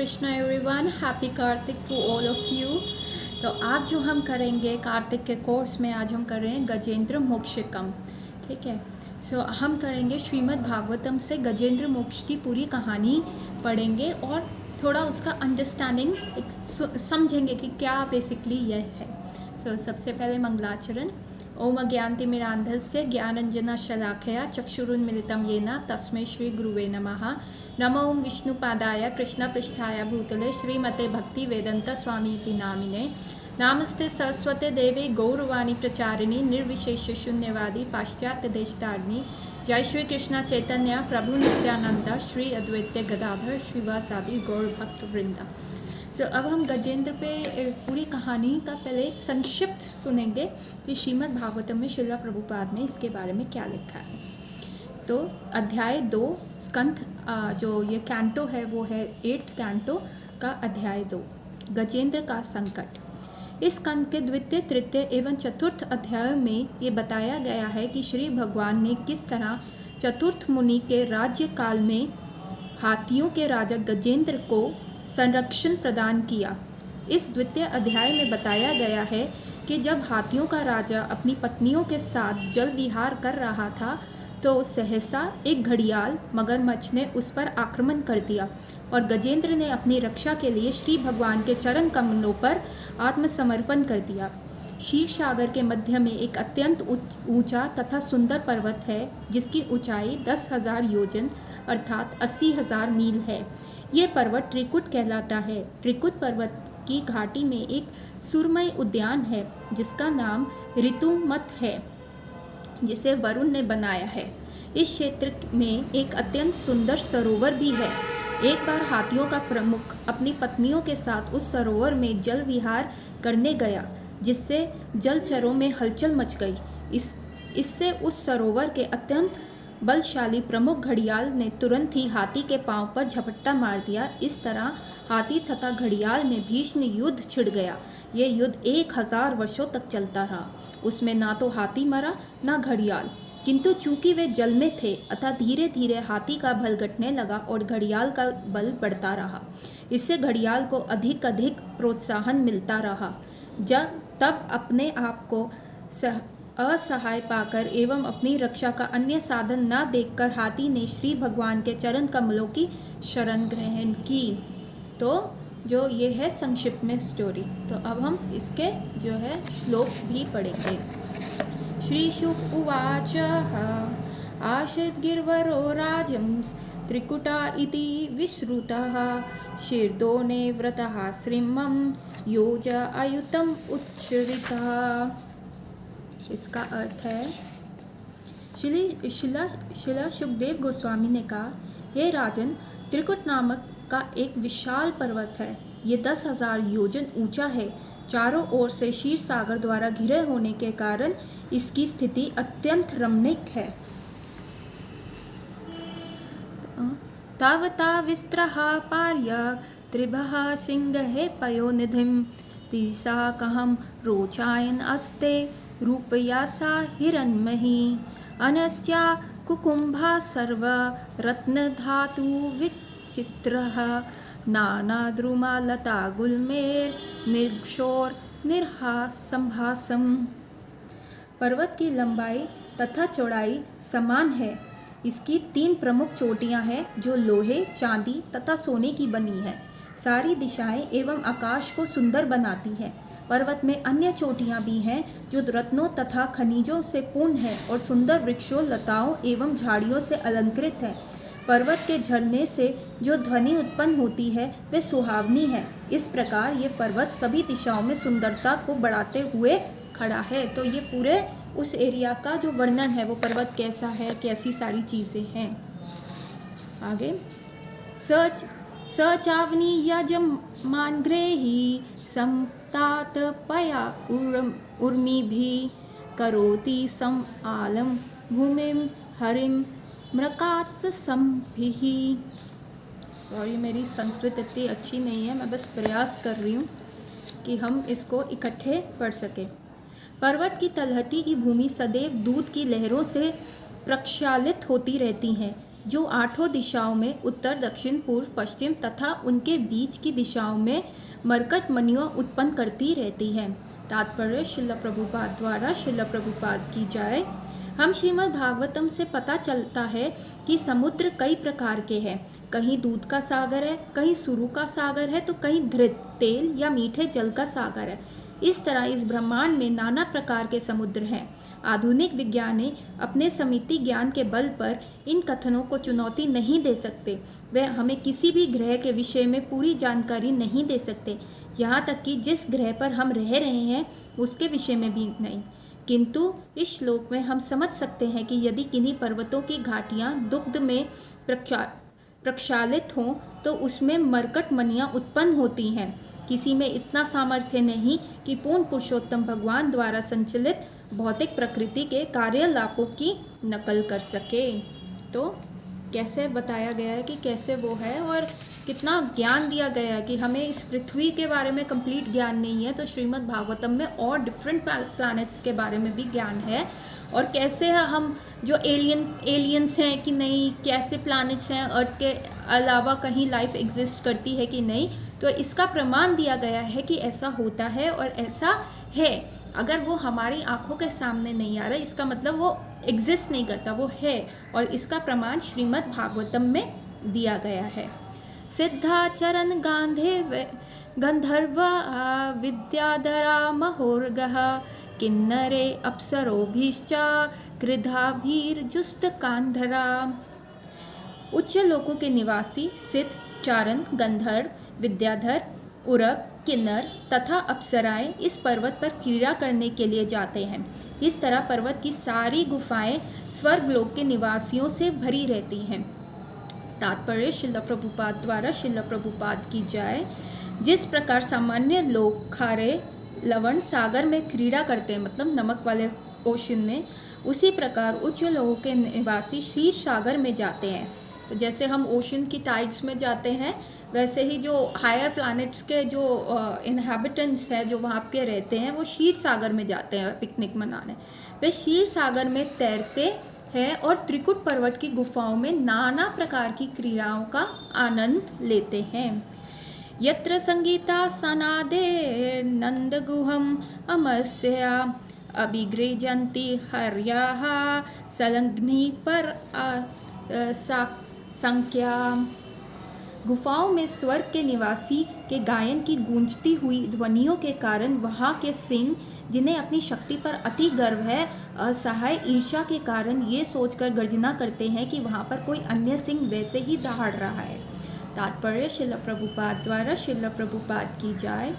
Krishna everyone, happy Kartik to all of you. तो आज जो हम करेंगे कार्तिक के कोर्स में, आज हम कर रहे हैं गजेंद्र मोक्षकम। ठीक है, सो हम करेंगे श्रीमद् भागवतम से गजेंद्र मोक्ष की पूरी कहानी पढ़ेंगे और थोड़ा उसका अंडरस्टैंडिंग समझेंगे कि क्या बेसिकली यह है। सो सबसे पहले मंगलाचरण। ओम अज्ञानतिमिरान्धस्य ज्ञानञ्जनशलाकया चक्षुरुन्मिलितं येन तस्मै श्री गुरुवे नमः। नमो ओं विष्णुपादाय कृष्णपृष्ठाय भूतले श्रीमते भक्तिवेदांत स्वामीति नामिने। नामस्ते सरस्वते देवे गौरवाणी प्रचारिणी निर्विशेष शून्यवादी पाश्चात्य देशतारिणी। जय श्री कृष्ण चैतन्य प्रभु नित्यानंद श्री अद्वैत गदाधर श्रीवासादि गौर भक्त वृंदा। अब हम गजेंद्र पे पूरी कहानी का पहले एक संक्षिप्त सुनेंगे कि श्रीमद् भागवतम में श्रील प्रभुपाद ने इसके बारे में क्या लिखा है। तो अध्याय 2 स्कंध जो ये कैंटो है वो है 8th कैंटो का अध्याय 2 गजेंद्र का संकट। इस स्कंध के द्वितीय, तृतीय एवं चतुर्थ अध्याय में ये बताया गया है कि श्री भगवान ने किस तरह चतुर्थ मुनि के राज्य काल में हाथियों के राजा गजेंद्र को संरक्षण प्रदान किया। इस द्वितीय अध्याय में बताया गया है कि जब हाथियों का राजा अपनी पत्नियों के साथ जल विहार कर रहा था तो सहसा एक घड़ियाल मगरमच्छ ने उस पर आक्रमण कर दिया और गजेंद्र ने अपनी रक्षा के लिए श्री भगवान के चरण कमलों पर आत्मसमर्पण कर दिया। क्षीर सागर के मध्य में एक अत्यंत ऊंचा तथा सुंदर पर्वत है जिसकी ऊंचाई 10,000 योजन अर्थात 80,000 मील है। ये पर्वत त्रिकुट कहलाता है। त्रिकुट पर्वत की घाटी में एक सुरमय उद्यान है जिसका नाम ऋतुमत है, जिसे वरुण ने बनाया है। इस क्षेत्र में एक अत्यंत सुंदर सरोवर भी है। एक बार हाथियों का प्रमुख अपनी पत्नियों के साथ उस सरोवर में जल विहार करने गया जिससे जलचरों में हलचल मच गई। इससे उस सरोवर के अत्यंत बलशाली प्रमुख घड़ियाल ने तुरंत ही हाथी के पांव पर झपट्टा मार दिया। इस तरह हाथी तथा घड़ियाल में भीषण युद्ध छिड़ गया। यह युद्ध 1000 वर्षों तक चलता रहा। उसमें ना तो हाथी मरा ना घड़ियाल, किंतु चूंकि वे जल में थे अतः धीरे धीरे हाथी का बल घटने लगा और घड़ियाल का बल बढ़ता रहा। इससे घड़ियाल को अधिक अधिक प्रोत्साहन मिलता रहा। तब अपने आप को असहाय पाकर एवं अपनी रक्षा का अन्य साधन न देखकर हाथी ने श्री भगवान के चरण कमलों की शरण ग्रहण की। तो जो ये है संक्षिप्त में स्टोरी। तो अब हम इसके जो है श्लोक भी पढ़ेंगे। श्री शुक उवाच आशत गिरवरो राजंस त्रिकुटा इति विश्रुतः शीर्दोने व्रतः श्रीमं योज अयुतम उच्चरितः। इसका अर्थ है, शिला सुखदेव गोस्वामी ने कहा, हे राजन, त्रिकुट नामक का एक विशाल पर्वत है। ये 10,000 योजन ऊंचा है। चारों ओर से क्षीर सागर द्वारा घिरे होने के कारण इसकी स्थिति अत्यंत रमणीक है। तावता विस्त्रः पार्य त्रिभः सिंहे पयोनिधिं तीसा कहम रोचायन अस्ते रूपयासा हिरण्मयी अनस्या कुकुम्भा सर्व रत्नधातु विचित्रः नानाद्रुमा लता गुल्मेर निर्क्षोर निर्हासंभासम। पर्वत की लंबाई तथा चौड़ाई समान है। इसकी 3 प्रमुख चोटियां हैं जो लोहे, चांदी तथा सोने की बनी है। सारी दिशाएं एवं आकाश को सुंदर बनाती हैं। पर्वत में अन्य चोटियां भी हैं जो रत्नों तथा खनिजों से पूर्ण है और सुंदर वृक्षों, लताओं एवं झाड़ियों से अलंकृत है। पर्वत के झरने से जो ध्वनि उत्पन्न होती है वह सुहावनी है। इस प्रकार ये पर्वत सभी दिशाओं में सुंदरता को बढ़ाते हुए खड़ा है। तो ये पूरे उस एरिया का जो वर्णन है, वो पर्वत कैसा है, कैसी सारी चीज़ें हैं। आगे सचावनी यजमानगृही संतात पया उर्मिभिः करोति सम आलम भूमिम हरिम मृकात्संभिः। सॉरी, मेरी संस्कृत इतनी अच्छी नहीं है, मैं बस प्रयास कर रही हूँ कि हम इसको इकट्ठे पढ़ सकें। पर्वत की तलहटी की भूमि सदैव दूध की लहरों से प्रक्षालित होती रहती है। जो 8 दिशाओं में उत्तर, दक्षिण, पूर्व, पश्चिम तथा उनके बीच की दिशाओं में मरकट मणियों उत्पन्न करती रहती हैं। तात्पर्य श्रील प्रभुपाद द्वारा श्रील प्रभुपाद की जाए। हम श्रीमद् भागवतम से पता चलता है कि समुद्र कई प्रकार के हैं। कहीं दूध का सागर है, कहीं सुरु का सागर है, तो कहीं धृत तेल या मीठे जल का सागर है। इस तरह इस ब्रह्मांड में नाना प्रकार के समुद्र हैं। आधुनिक विज्ञानी अपने समिति ज्ञान के बल पर इन कथनों को चुनौती नहीं दे सकते। वे हमें किसी भी ग्रह के विषय में पूरी जानकारी नहीं दे सकते, यहाँ तक कि जिस ग्रह पर हम रह रहे हैं उसके विषय में भी नहीं। किंतु इस श्लोक में हम समझ सकते हैं कि यदि किन्हीं पर्वतों की घाटियाँ दुग्ध में प्रक्षालित हों तो उसमें मरकट मणियाँ उत्पन्न होती हैं। किसी में इतना सामर्थ्य नहीं कि पूर्ण पुरुषोत्तम भगवान द्वारा संचालित भौतिक प्रकृति के कार्यकलापों की नकल कर सके। तो कैसे बताया गया है कि कैसे वो है, और कितना ज्ञान दिया गया है कि हमें इस पृथ्वी के बारे में कंप्लीट ज्ञान नहीं है, तो श्रीमद् भागवतम में और डिफरेंट प्लैनेट्स के बारे में भी ज्ञान है, और कैसे हम जो एलियंस हैं कि नहीं, कैसे प्लैनेट्स हैं, अर्थ के अलावा कहीं लाइफ एग्जिस्ट करती है कि नहीं, तो इसका प्रमाण दिया गया है कि ऐसा होता है और ऐसा है। अगर वो हमारी आंखों के सामने नहीं आ रहा, इसका मतलब वो एग्जिस्ट नहीं करता, वो है, और इसका प्रमाण श्रीमद् भागवतम में दिया गया है। सिद्धाचरण गांधे गंधर्व विद्याधरा महोर्गः किन्नरे अप्सरोभिश्च कृधाभिर्जुस्त कांधरा। उच्च लोकों के निवासी सिद्ध, चारण, गंधर्व, विद्याधर, उरग, किन्नर तथा अप्सराएं इस पर्वत पर क्रीड़ा करने के लिए जाते हैं। इस तरह पर्वत की सारी गुफाएं स्वर्गलोक के निवासियों से भरी रहती हैं। तात्पर्य श्रील प्रभुपाद द्वारा श्रील प्रभुपाद की जाए। जिस प्रकार सामान्य लोग खारे लवण सागर में क्रीड़ा करते हैं, मतलब नमक वाले ओशन में, उसी प्रकार उच्च लोगों के निवासी क्षीर सागर में जाते हैं। तो जैसे हम ओशन की टाइड्स में जाते हैं, वैसे ही जो हायर प्लैनेट्स के जो इनहैबिटेंट्स हैं, जो वहाँ के रहते हैं, वो क्षीर सागर में जाते हैं पिकनिक मनाने। वे क्षीर सागर में तैरते हैं और त्रिकुट पर्वत की गुफाओं में नाना प्रकार की क्रीड़ाओं का आनंद लेते हैं। यत्र संगीता सनादे नंदगुहम अमस्या अभिगृजन्ति हर्याः संलग्नि पर संख्या। गुफाओं में स्वर्ग के निवासी के गायन की गूंजती हुई ध्वनियों के कारण वहाँ के सिंह, जिन्हें अपनी शक्ति पर अति गर्व है, असहाय ईर्ष्या के कारण ये सोचकर गर्जना करते हैं कि वहाँ पर कोई अन्य सिंह वैसे ही दहाड़ रहा है। तात्पर्य श्रील प्रभुपाद द्वारा श्रील प्रभुपाद की जाए।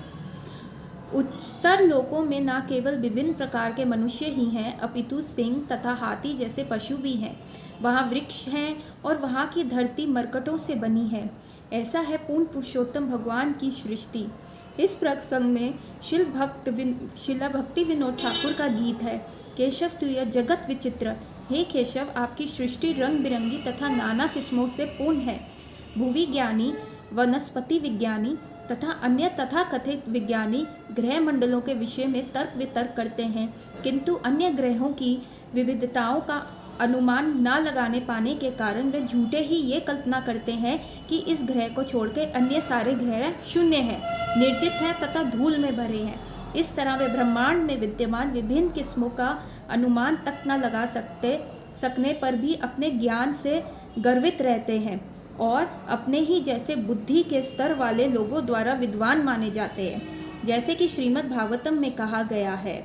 उच्चतर लोकों में न केवल विभिन्न प्रकार के मनुष्य ही हैं, अपितु सिंह तथा हाथी जैसे पशु भी हैं। वहाँ वृक्ष हैं और वहाँ की धरती मरकटों से बनी है। ऐसा है पूर्ण पुरुषोत्तम भगवान की सृष्टि। इस प्रसंग में शिला भक्ति विनोद ठाकुर का गीत है, केशव तू यह जगत विचित्र। हे केशव, आपकी सृष्टि रंग बिरंगी तथा नाना किस्मों से पूर्ण है। भूविज्ञानी, वनस्पति विज्ञानी तथा अन्य तथा कथित विज्ञानी ग्रह मंडलों के विषय में तर्क वितर्क करते हैं, किंतु अन्य ग्रहों की विविधताओं का अनुमान न लगाने पाने के कारण वे झूठे ही ये कल्पना करते हैं कि इस ग्रह को छोड़कर अन्य सारे ग्रह शून्य हैं, निर्जित हैं तथा धूल में भरे हैं। इस तरह वे ब्रह्मांड में विद्यमान विभिन्न किस्मों का अनुमान तक न लगा सकने पर भी अपने ज्ञान से गर्वित रहते हैं और अपने ही जैसे बुद्धि के स्तर वाले लोगों द्वारा विद्वान माने जाते हैं। जैसे कि श्रीमद् भागवतम में कहा गया है,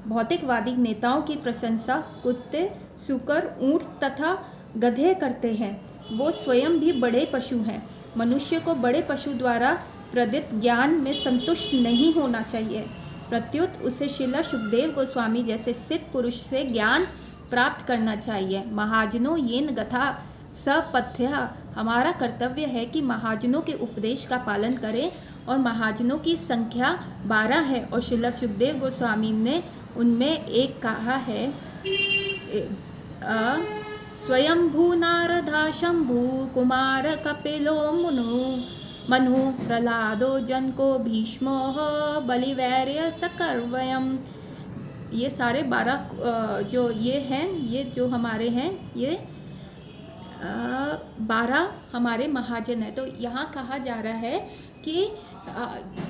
भौतिकवादी नेताओं की प्रशंसा कुत्ते, सूकर, ऊंट तथा गधे करते हैं। वो स्वयं भी बड़े पशु हैं। मनुष्य को बड़े पशु द्वारा प्रदत्त ज्ञान में संतुष्ट नहीं होना चाहिए, प्रत्युत उसे श्रील सुखदेव गोस्वामी जैसे सिद्ध पुरुष से ज्ञान प्राप्त करना चाहिए। महाजनों येन गथा सपथ्य। हमारा कर्तव्य है कि महाजनों के उपदेश का पालन करें, और महाजनों की संख्या 12 है, और श्रील सुखदेव गोस्वामी ने उनमें एक कहा है, स्वयंभू नारदा शंभु कुमार कपिलो मनु प्रहलादो जनको भीष्मो बलिवैर्य सकर्वयम। ये सारे 12 जो ये हैं, ये जो हमारे हैं, ये 12 हमारे महाजन हैं। तो यहाँ कहा जा रहा है कि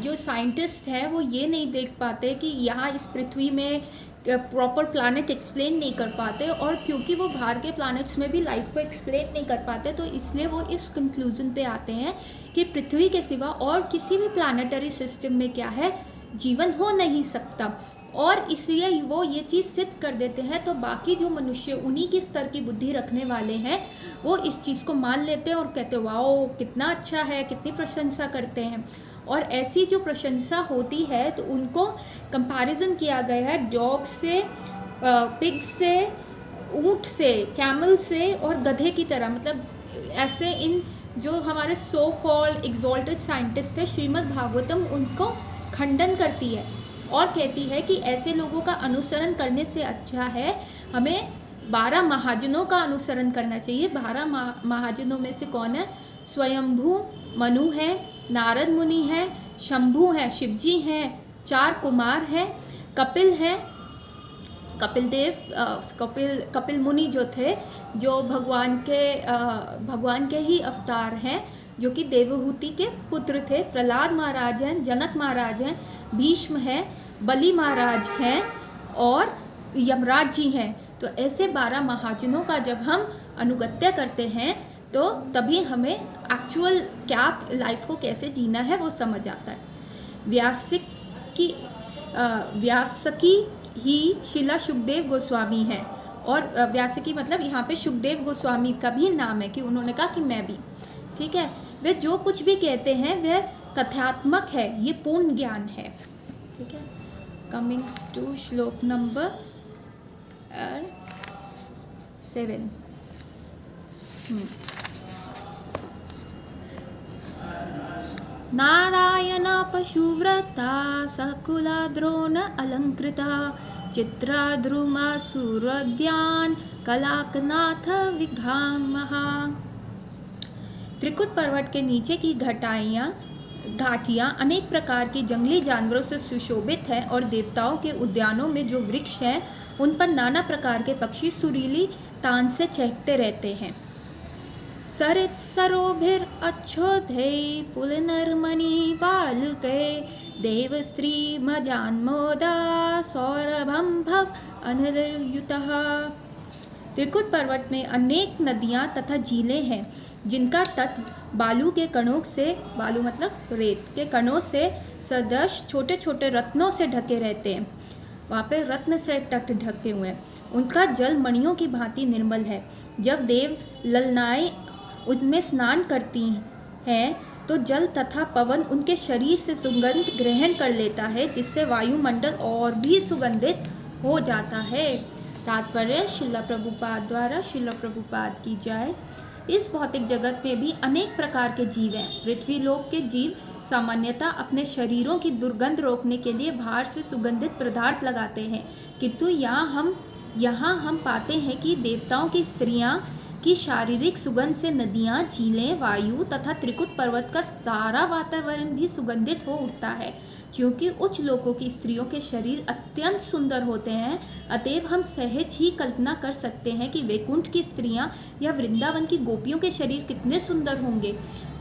जो साइंटिस्ट हैं वो ये नहीं देख पाते कि यहाँ इस पृथ्वी में प्रॉपर प्लानट एक्सप्लेन नहीं कर पाते, और क्योंकि वो बाहर के प्लानट्स में भी लाइफ को एक्सप्लेन नहीं कर पाते, तो इसलिए वो इस कंक्लूजन पे आते हैं कि पृथ्वी के सिवा और किसी भी प्लानिटरी सिस्टम में क्या है, जीवन हो नहीं सकता। और इसलिए वो ये चीज़ सिद्ध कर देते हैं, तो बाकी जो मनुष्य उन्हीं की स्तर की बुद्धि रखने वाले हैं वो इस चीज़ को मान लेते हैं और कहते हैं वाओ कितना अच्छा है, कितनी प्रशंसा करते हैं। और ऐसी जो प्रशंसा होती है तो उनको कंपैरिजन किया गया है डॉग से, पिग से, ऊँट से, कैमल से और गधे की तरह। मतलब ऐसे इन जो हमारे सो कॉल्ड एग्जॉल्टेड साइंटिस्ट है, श्रीमद् भागवतम उनको खंडन करती है और कहती है कि ऐसे लोगों का अनुसरण करने से अच्छा है हमें 12 महाजनों का अनुसरण करना चाहिए। 12 महाजनों में से कौन है? स्वयंभू मनु है, नारद मुनि है, शंभु है, शिवजी हैं, 4 कुमार हैं, कपिल है, कपिल देव, कपिल मुनि जो थे, जो भगवान के ही अवतार हैं, जो कि देवहूति के पुत्र थे। प्रहलाद महाराज हैं, जनक महाराज हैं, भीष्म हैं, बलि महाराज हैं और यमराज जी हैं। तो ऐसे 12 महाजनों का जब हम अनुगत्य करते हैं तो तभी हमें एक्चुअल क्या लाइफ को कैसे जीना है वो समझ आता है। व्यासकी ही शिला सुखदेव गोस्वामी हैं, और व्यासकी मतलब यहाँ पे सुखदेव गोस्वामी का भी नाम है कि उन्होंने कहा कि मैं भी, ठीक है, वे जो कुछ भी कहते हैं वह कथात्मक है, ये पूर्ण ज्ञान है, ठीक है। कमिंग टू श्लोक नंबर 7। नारायणा पशुव्रता सकुला द्रोण अलंकृता चित्राद्रुमा सूरद्यान कलाकनाथ विघामहा। त्रिकुट पर्वत के नीचे की घाटियाँ अनेक प्रकार की जंगली जानवरों से सुशोभित है, और देवताओं के उद्यानों में जो वृक्ष हैं उन पर नाना प्रकार के पक्षी सुरीली तान से चहकते रहते हैं। सरित सरोभिर अच्छोधे पुलनरमणि बालुके देव स्त्री मजान्मोदा सौरभम भव अनलयुतः। त्रिकुट पर्वत में अनेक नदियाँ तथा झीलें हैं जिनका तट बालू के कणों से, बालू मतलब रेत के कणों से सदृश छोटे छोटे रत्नों से ढके रहते हैं। वहाँ पे रत्न से तट ढके हुए हैं। उनका जल मणियों की भांति निर्मल है। जब देव ललनाएं उनमें स्नान करती हैं तो जल तथा पवन उनके शरीर से सुगंध ग्रहण कर लेता है, जिससे वायुमंडल और भी सुगंधित हो जाता है। तात्पर्य शिला प्रभुपाद द्वारा, शिला प्रभुपाद की जय। इस भौतिक जगत में भी अनेक प्रकार के जीव हैं। पृथ्वी लोक के जीव सामान्यतः अपने शरीरों की दुर्गंध रोकने के लिए बाहर से सुगंधित पदार्थ लगाते हैं, किंतु यहाँ हम पाते हैं कि देवताओं की स्त्रियाँ की शारीरिक सुगंध से नदियाँ, झीलें, वायु तथा त्रिकुट पर्वत का सारा वातावरण भी सुगंधित हो उठता है। क्योंकि उच्च लोकों की स्त्रियों के शरीर अत्यंत सुंदर होते हैं, अतएव हम सहज ही कल्पना कर सकते हैं कि वैकुंठ की स्त्रियां या वृंदावन की गोपियों के शरीर कितने सुंदर होंगे।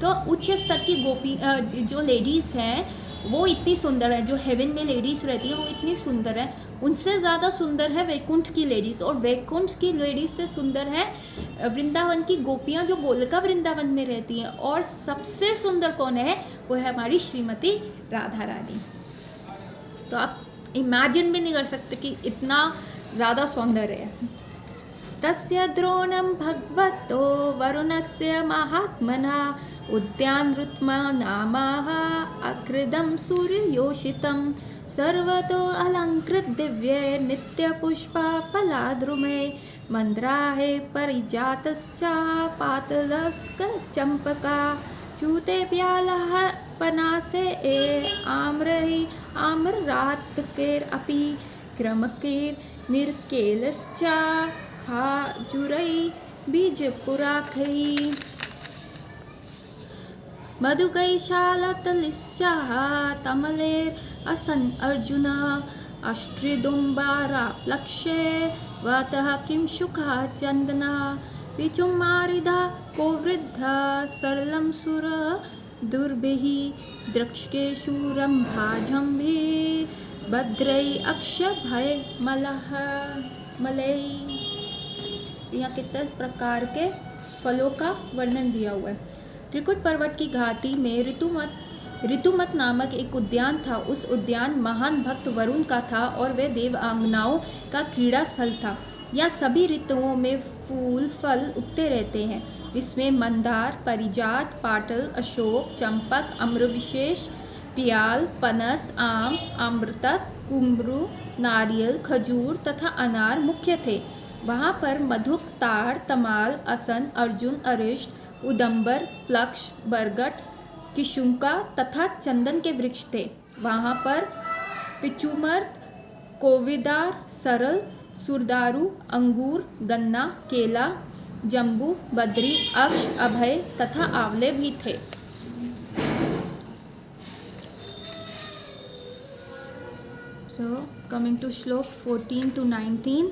तो उच्च स्तर की गोपी जो लेडीज़ हैं वो इतनी सुंदर है, जो हेवन में लेडीज़ रहती हैं वो इतनी सुंदर है, उनसे ज़्यादा सुंदर है वैकुंठ की लेडीज़, और वैकुंठ की लेडीज़ से सुंदर है वृंदावन की गोपियाँ जो गोलका वृंदावन में रहती हैं। और सबसे सुंदर कौन है? वो है हमारी श्रीमती राधा रानी। तो आप इमेजिन भी नहीं कर सकते कि इतना ज़्यादा सौंदर्य है। तस्य द्रोणं भगवतो वरुणस्य महात्मना उद्यान ऋत्मा नामाः अकृदं सूर्ययोषितं सर्वतो अलंकृत दिव्ये नित्यपुष्पा फलाद्रुमे मंद्राहे परिजातश्च पातलस्क चंपका चूते प्यालः पनासे आम्रहि आम्ररात्केर अपि क्रमकेर निर्केलश्च खाजुरै बीजपुराखै मधुकैशालतलिश्च तमलेर असन अर्जुन अष्ट्रिदुम्बारा प्लक्षे वतः किं शुका चंदना विचुमारिधा को वृद्धा सरलं सुर दुर्भिः द्रक्ष्के शूरं भाजम्भि भद्रै अक्षभय मलय। यहाँ कितने प्रकार के फलों का वर्णन दिया हुआ है। त्रिकुट पर्वत की घाटी में ऋतुमत नामक एक उद्यान था। उस उद्यान महान भक्त वरुण का था और वह देवांगनाओं का क्रीड़ा स्थल था। यहाँ सभी ऋतुओं में फूल फल उगते रहते हैं। इसमें मंदार, पारिजात, पाटल, अशोक, चंपक, अम्रविशेष, पियाल, पनस, आम, अमृतक, कुम्रू, नारियल, खजूर तथा अनार मुख्य थे। वहाँ पर मधुक, ताड़, तमाल, असन, अर्जुन, अरिष्ट, उदंबर, प्लक्ष, बरगद, किशुंका तथा चंदन के वृक्ष थे। वहाँ पर पिचुमर्द, कोविदार, सरल, सुरदारू, अंगूर, गन्ना, केला, जम्बू, बद्री, अक्ष, अभय तथा आंवले भी थे। So coming to श्लोक 14 to 19।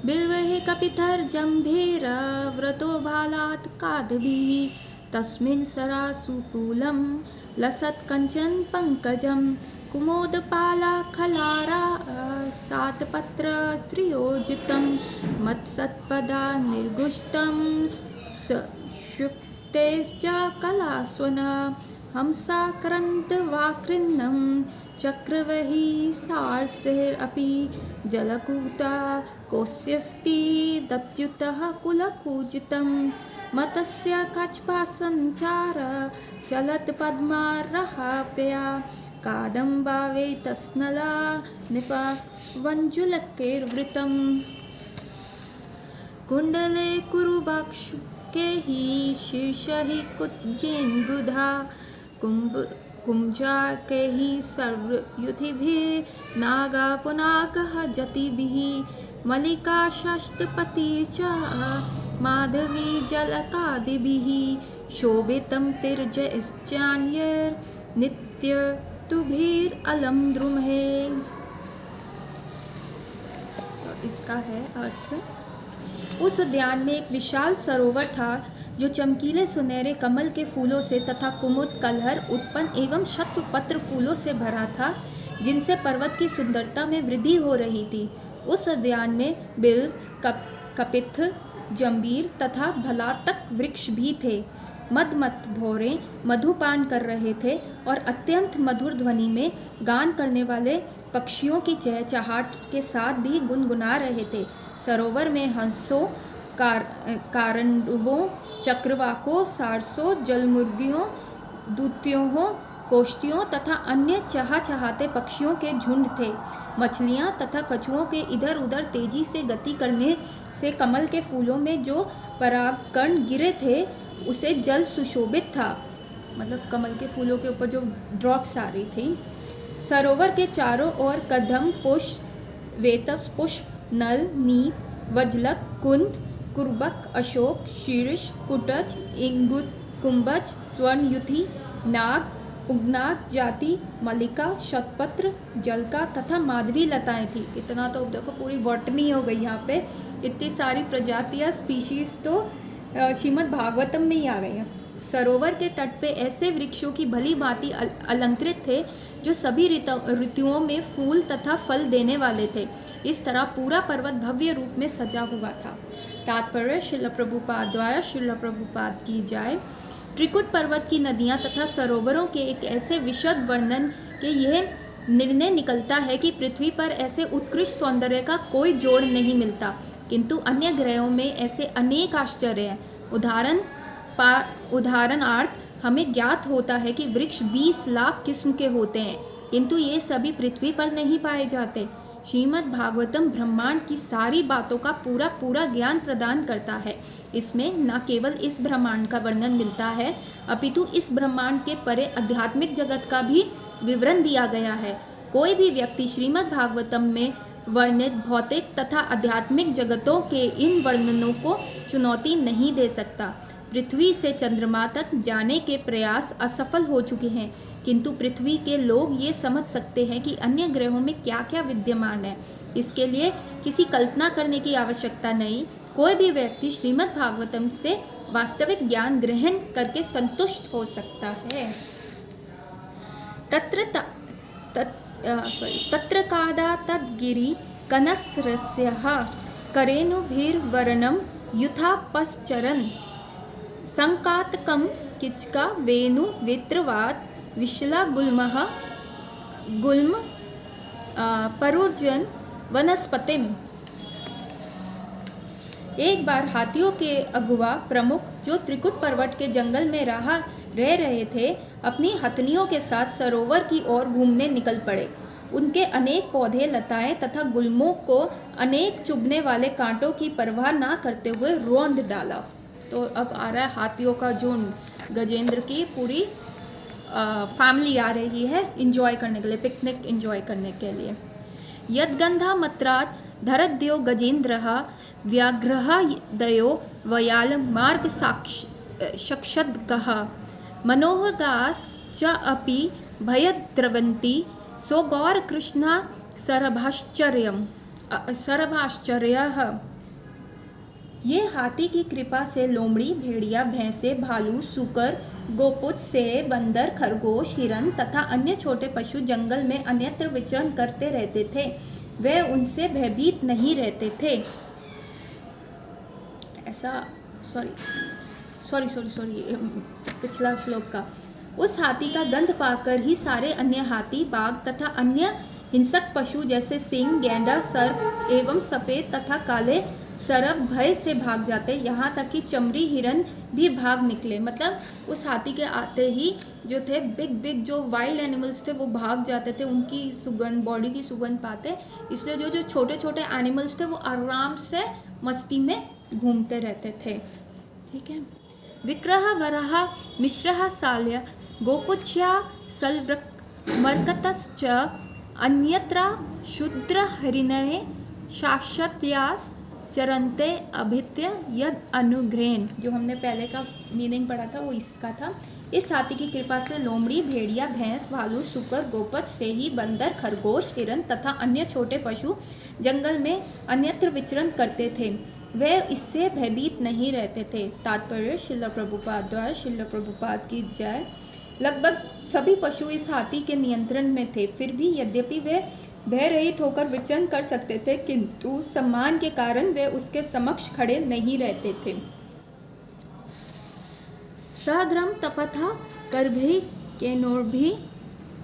बिल्वहे कपिथर जम्भीर व्रतो भालात् कादभिः तस्मिन् सरासुपूलं लसत् कंचन पंकजं कुमोदपाला खलारा सातपत्र श्रियोजितं मत्सत्पदा निर्गुष्टं शुक्तेश्च कलास्वना हंसाक्रन्तवाकृन्नं चक्रवही सारसेरपि जलकूटा कोस्यस्ति दत्युतः कुलकूजितं मतस्य कच्छपासञ्चार चलत् पद्मारहाप्या कादम्बावे तस्नला निपवञ्जुलकैर्वृतं कुण्डले कुरुबाक्षुके हि शीर्षहि कुज्जेन्दुधा कुंजाके हि सर्वयुधिभिः नागा पुनाकः जतिभिः मल्लिका शस्तपति च माधवी जलकादिभिः शोभितं तिर्यश्चान्यैर्नित्यतुभिरलं द्रुमहे। इसका है अर्थ। उस उद्यान में एक विशाल सरोवर था जो चमकीले सुनहरे कमल के फूलों से तथा कुमुद, कलहर, उत्पन्न एवं शतपत्र फूलों से भरा था, जिनसे पर्वत की सुंदरता में वृद्धि हो रही थी। उस उद्यान में बिल, कपिथ, जंबीर तथा भलातक वृक्ष भी थे। मदमत भौरे मधुपान कर रहे थे और अत्यंत मधुर ध्वनि में गान करने वाले पक्षियों की चहचहाट के साथ भी गुनगुना रहे थे। सरोवर में हंसों, कारंडवों, चक्रवाकों, सारसों, जलमुर्गियों, दूतियों, कोष्टियों तथा अन्य चहचहाते पक्षियों के झुंड थे। मछलियाँ तथा कछुओं के इधर उधर तेजी से गति करने से कमल के फूलों में जो परागकण गिरे थे उसे जल सुशोभित था, मतलब कमल के फूलों के ऊपर जो ड्रॉप्स आ रही थी। सरोवर के चारों ओर कदम, पुष्प, वेतस पुष्प, नल, नीप, वज्लक, कुंद, कुर्बक, अशोक, शीर्ष, कुटज, इंगुद, कुंभज, स्वर्णयुति, नाग, पुगनाग जाति, मल्लिका, शतपत्र, जलका तथा माधवी लताएं थी। इतना तो देखो पूरी बॉटनी हो गई यहाँ पे। इतनी सारी प्रजातियाँ, स्पीशीज तो श्रीमद् भागवतम में ही आ गई हैं। सरोवर के तट पे ऐसे वृक्षों की भली भांति अलंकृत थे जो सभी ऋतुओं में फूल तथा फल देने वाले थे। इस तरह पूरा पर्वत भव्य रूप में सजा हुआ था। तात्पर्य श्रील प्रभुपाद द्वारा श्रील प्रभुपाद की जाए। त्रिकुट पर्वत की नदियाँ तथा सरोवरों के एक ऐसे विशद वर्णन के यह निर्णय निकलता है कि पृथ्वी पर ऐसे उत्कृष्ट सौंदर्य का कोई जोड़ नहीं मिलता, किंतु अन्य ग्रहों में ऐसे अनेक आश्चर्य हैं। उदाहरणार्थ हमें ज्ञात होता है कि वृक्ष 20 लाख किस्म के होते हैं, किंतु ये सभी पृथ्वी पर नहीं पाए जाते। श्रीमद् भागवतम ब्रह्मांड की सारी बातों का पूरा ज्ञान प्रदान करता है। इसमें न केवल इस ब्रह्मांड का वर्णन मिलता है, अपितु इस ब्रह्मांड के परे आध्यात्मिक जगत का भी विवरण दिया गया है। कोई भी व्यक्ति श्रीमद् भागवतम में वर्णित भौतिक तथा आध्यात्मिक जगतों के इन वर्णनों को चुनौती नहीं दे सकता। पृथ्वी से चंद्रमा तक जाने के प्रयास असफल हो चुके हैं, किंतु पृथ्वी के लोग ये समझ सकते हैं कि अन्य ग्रहों में क्या क्या विद्यमान है। इसके लिए किसी कल्पना करने की आवश्यकता नहीं, कोई भी व्यक्ति श्रीमद् भागवतम से वास्तविक ज्ञान ग्रहण करके संतुष्ट हो सकता है। तत्र कादा तद्गिरि कनस्रस्यः करेणुभिर्वर्णं युथापश्चरन् संकातकं किचका वेणु वित्रवात विशला गुल्मः गुल्म परुर्जन वनस्पतिम। एक बार हाथियों के अगुवा प्रमुख जो त्रिकुट पर्वत के जंगल में रह रहे थे, अपनी हथनियों के साथ सरोवर की ओर घूमने निकल पड़े। उनके अनेक पौधे, लताएं तथा गुल्मों को अनेक चुभने वाले कांटों की परवाह ना करते हुए रौंद डाला। तो अब आ रहा है हाथियों का झुंड। गजेंद्र की पूरी फैमिली आ रही है इंजॉय करने के लिए, पिकनिक इंजॉय करने के लिए। यद्गंधा मत्रात् धरद्यो गजेन्द्रः व्याघ्रः दयो वयाल मार्ग शक्षद्गः मनोहगास च अपि भयद्रवन्ति सौगौर कृष्णा सरभाश्चर्यः। ये हाथी की कृपा से लोमड़ी, भेड़िया, भैंसे, भालू, सूकर, गोपुच, सेब, बंदर, खरगोश, हिरन तथा अन्य छोटे पशु जंगल में अन्यत्र विचरण करते रहते थे। वे उनसे भयभीत नहीं रहते थे। ऐसा सॉरी पिछला श्लोक का। उस हाथी का गंध पाकर ही सारे अन्य हाथी, बाघ तथा अन्य हिंसक पशु जैसे सिंह, गेंडा, सर्प एवं सफ़ेद तथा काले सरब भय से भाग जाते। यहाँ तक कि चमड़ी हिरन भी भाग निकले। मतलब उस हाथी के आते ही जो थे बिग जो वाइल्ड एनिमल्स थे वो भाग जाते थे, उनकी सुगंध, बॉडी की सुगंध पाते। इसलिए जो छोटे छोटे एनिमल्स थे वो आराम से मस्ती में घूमते रहते थे। ठीक है। विक्रह वराह मिश्रः साल्य गोपुच्या सल्वृक् अन्यत्र शूद्र हरिणये शाश्वत्यास चरन्ते अभित्य यद अनुग्रहण। जो हमने पहले का मीनिंग पढ़ा था वो इसका था। इस हाथी की कृपा से लोमड़ी, भेड़िया, भैंस, भालू, सूकर, गोपच, सेही, बंदर, खरगोश, हिरन तथा अन्य छोटे पशु जंगल में अन्यत्र विचरण करते थे। वे इससे भयभीत नहीं रहते थे। तात्पर्य श्रील प्रभुपाद द्वारा, श्रील प्रभुपाद की जय। लगभग सभी पशु इस हाथी के नियंत्रण में थे। फिर भी यद्यपि वे भय रहित होकर विचरण कर सकते थे, किंतु सम्मान के कारण वे उसके समक्ष खड़े नहीं रहते थे। सग्रम तपथा करभि केनोर्भि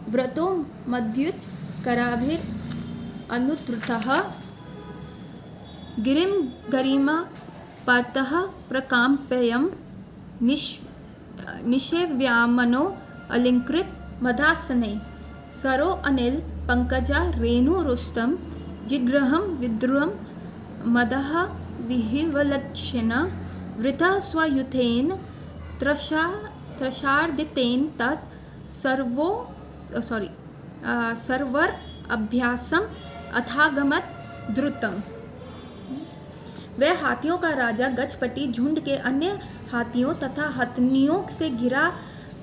व्रतो मध्युच कराभिर अनुत्रुतः गिरिम गरिमा पार्थः प्रकाम्प्ययम् निषेव्यामनो अलंकृत मदासने सरो अनिल पंकजा रेणु रुस्तम जिग्रहम विद्रुहम मदः विहिवलक्षण वृतः स्वयुथेन त्रशार्दितेन तत् सर्वर अभ्यासम अथागमत द्रुतम। वह हाथियों का राजा गजपति झुंड के अन्य हाथियों तथा हथनियों से घिरा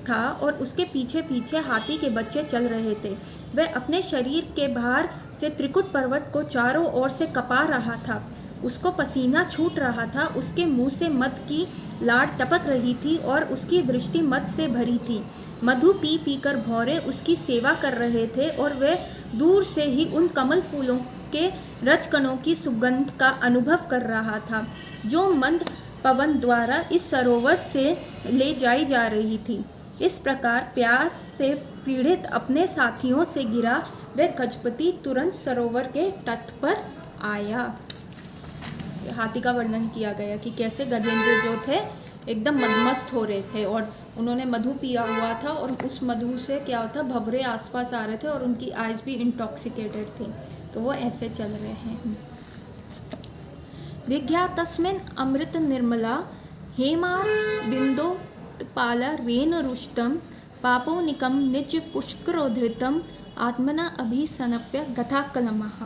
था और उसके पीछे पीछे हाथी के बच्चे चल रहे थे। वह अपने शरीर के भार से त्रिकुट पर्वत को चारों ओर से कपा रहा था। उसको पसीना छूट रहा था। उसके मुंह से मद की लाड़ टपक रही थी और उसकी दृष्टि मद से भरी थी। मधु पी पी कर भौरे उसकी सेवा कर रहे थे और वह दूर से ही उन कमल फूलों के रजकणों की सुगंध का अनुभव कर रहा था जो मंद पवन द्वारा इस सरोवर से ले जाई जा रही थी। इस प्रकार प्यास से पीड़ित अपने साथियों से घिरा वह गजपति तुरंत सरोवर के तट पर आया। हाथी का वर्णन किया गया कि कैसे गजेंद्र जो थे एकदम मदमस्त हो रहे थे और उन्होंने मधु पिया हुआ था और उस मधु से क्या होता, भंवरे आसपास आ रहे थे और उनकी आइज भी इंटॉक्सिकेटेड थी। तो वो ऐसे चल रहे हैं। विज्ञा तस्मिन् अमृत निर्मला हेमार बिंदोत्पाल रेन रुष्टम पापोनिकम निज पुष्करोधृतम आत्मना अभिसनप्य गथा कलमः।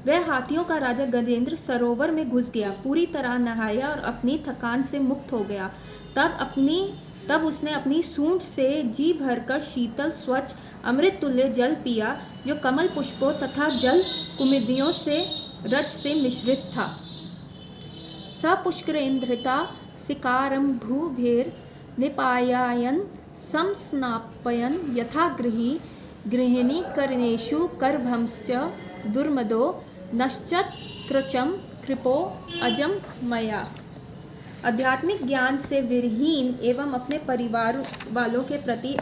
वह हाथियों का राजा गजेंद्र सरोवर में घुस गया, पूरी तरह नहाया और अपनी थकान से मुक्त हो गया। तब उसने अपनी सूंड से जी भरकर शीतल स्वच्छ अमृत तुल्य जल पिया जो कमल पुष्पों तथा जल कुमुदियों से रज से मिश्रित था। सपुष्करेन्द्रिता सिकारं भूभिर् निपायायन् संस्नापयन् यथा गृहिणी कर्णेषु करभंश्च दुर्मदो नश्चत् कृचं कृपो अजम मया। आध्यात्मिक ज्ञान से विरहीन एवं अपने परिवार वालों के प्रति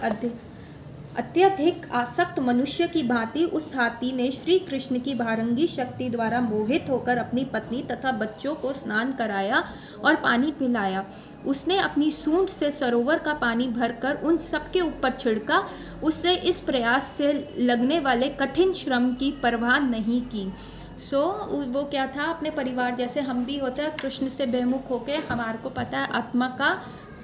अत्यधिक आसक्त मनुष्य की भांति उस हाथी ने श्री कृष्ण की भारंगी शक्ति द्वारा मोहित होकर अपनी पत्नी तथा बच्चों को स्नान कराया और पानी पिलाया। उसने अपनी सूंड से सरोवर का पानी भरकर उन सबके ऊपर छिड़का। उससे इस प्रयास से लगने वाले कठिन श्रम की परवाह नहीं की। वो क्या था, अपने परिवार जैसे हम भी होते हैं, कृष्ण से बेमुख होके हमारे को पता है आत्मा का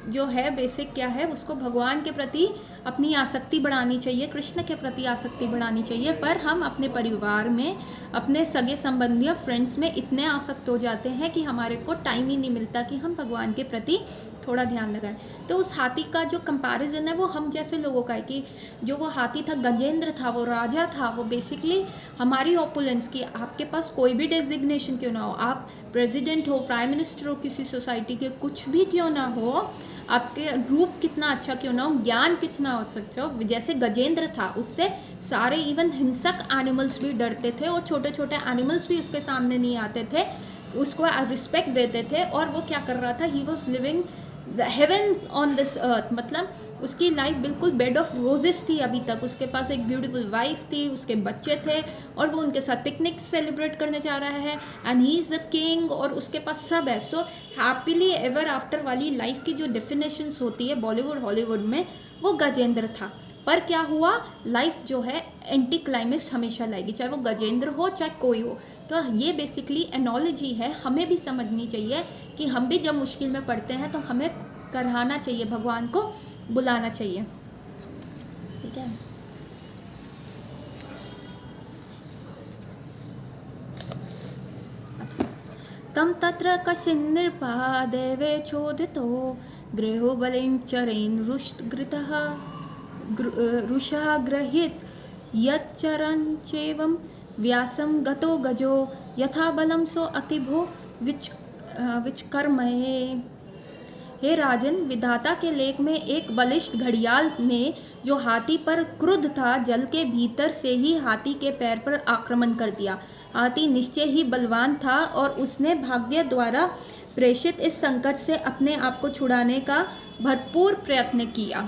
जो है बेसिक क्या है, उसको भगवान के प्रति अपनी आसक्ति बढ़ानी चाहिए, कृष्ण के प्रति आसक्ति बढ़ानी चाहिए। पर हम अपने परिवार में, अपने सगे संबंधियों फ्रेंड्स में इतने आसक्त हो जाते हैं कि हमारे को टाइम ही नहीं मिलता कि हम भगवान के प्रति थोड़ा ध्यान लगाएं। तो उस हाथी का जो कंपैरिजन है वो हम जैसे लोगों का है कि जो वो हाथी था, गजेंद्र था, वो राजा था, वो बेसिकली हमारी ओपुलेंस की, आपके पास कोई भी डेजिग्नेशन क्यों ना हो, आप प्रेसिडेंट हो, प्राइम मिनिस्टर हो किसी सोसाइटी के, कुछ भी क्यों ना हो, आपके रूप कितना अच्छा क्यों ना हो, ज्ञान कितना हो सकता हो, जैसे गजेंद्र था उससे सारे इवन हिंसक एनिमल्स भी डरते थे और छोटे छोटे एनिमल्स भी उसके सामने नहीं आते थे, उसको रिस्पेक्ट देते थे। और वो क्या कर रहा था, he was living the heavens on this earth, मतलब उसकी लाइफ बिल्कुल बेड ऑफ रोजेस थी अभी तक। उसके पास एक ब्यूटीफुल वाइफ थी, उसके बच्चे थे और वो उनके साथ पिकनिक सेलिब्रेट करने जा रहा है, and he is the king और उसके पास सब है। सो हैप्पीली एवर आफ्टर वाली लाइफ की जो डेफिनेशंस होती है बॉलीवुड हॉलीवुड में, वो गजेंद्र था। पर क्या हुआ, लाइफ जो है एंटी क्लाइमेक्स हमेशा लाएगी, चाहे वो गजेंद्र हो चाहे कोई हो। तो ये बेसिकली एनोलॉजी है, हमें भी समझनी चाहिए कि हम भी जब मुश्किल में पड़ते हैं तो हमें कराना चाहिए, भगवान को बुलाना चाहिए। ठीक है, तम तत्र कशिन्नृपा देवे चोदितो गृहो बलिं चरेन् रुष्टघृतः रुषा गृहीत यच्चरन् चैवं व्यासं गतो गजो यथा बलं सो अतिभो विचकर्मये। हे राजन, विधाता के लेख में एक बलिष्ठ घड़ियाल ने जो हाथी पर क्रुद्ध था, जल के भीतर से ही हाथी के पैर पर आक्रमण कर दिया। हाथी निश्चय ही बलवान था और उसने भाग्य द्वारा प्रेषित इस संकट से अपने आप को छुड़ाने का भरपूर प्रयत्न किया।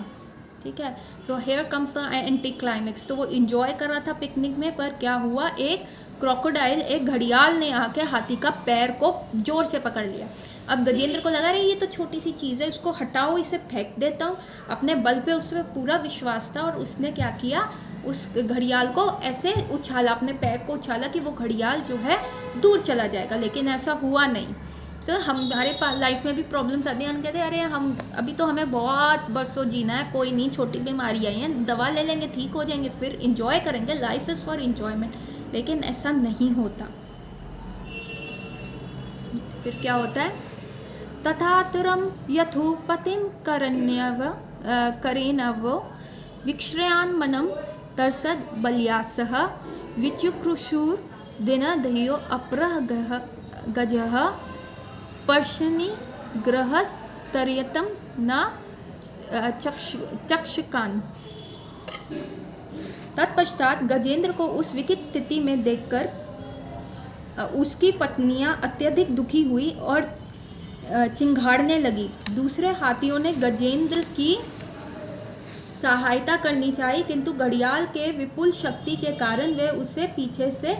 ठीक है, so here comes the anti climax. तो वो इंजॉय कर रहा था पिकनिक में, पर क्या हुआ, एक क्रोकोडाइल, एक घड़ियाल ने आके हाथी का पैर को जोर से पकड़ लिया। अब गजेंद्र को लगा रही ये तो छोटी सी चीज़ है, उसको हटाओ, इसे फेंक देता हूँ। अपने बल पे उसमें पूरा विश्वास था और उसने क्या किया, उस घड़ियाल को ऐसे उछाला, अपने पैर को उछाला कि वो घड़ियाल जो है दूर चला जाएगा, लेकिन ऐसा हुआ नहीं। सो हमारे लाइफ में भी प्रॉब्लम्स आती हैं, हम कहते हैं अरे हम अभी तो हमें बहुत बरसों जीना है, कोई नहीं, छोटी बीमारी आई है, दवा ले लेंगे ठीक हो जाएंगे, फिर इंजॉय करेंगे, लाइफ इज़ फॉर इंजॉयमेंट। लेकिन ऐसा नहीं होता। फिर क्या होता है, तथातुरम यथोपतिम करेनव विक्ष्रयान्मनम तरसद बल्यासः विचुक्रुशुर दिनदयो अपरः गजः पर्शनि ग्रहस्तर्यतम न चक्षकान। तत्पश्चात गजेंद्र को उस विकट स्थिति में देखकर उसकी पत्नियां अत्यधिक दुखी हुई और चिंघाड़ने लगी। दूसरे हाथियों ने गजेंद्र की सहायता करनी चाहिए, किंतु घड़ियाल के विपुल शक्ति के कारण वे उसे पीछे से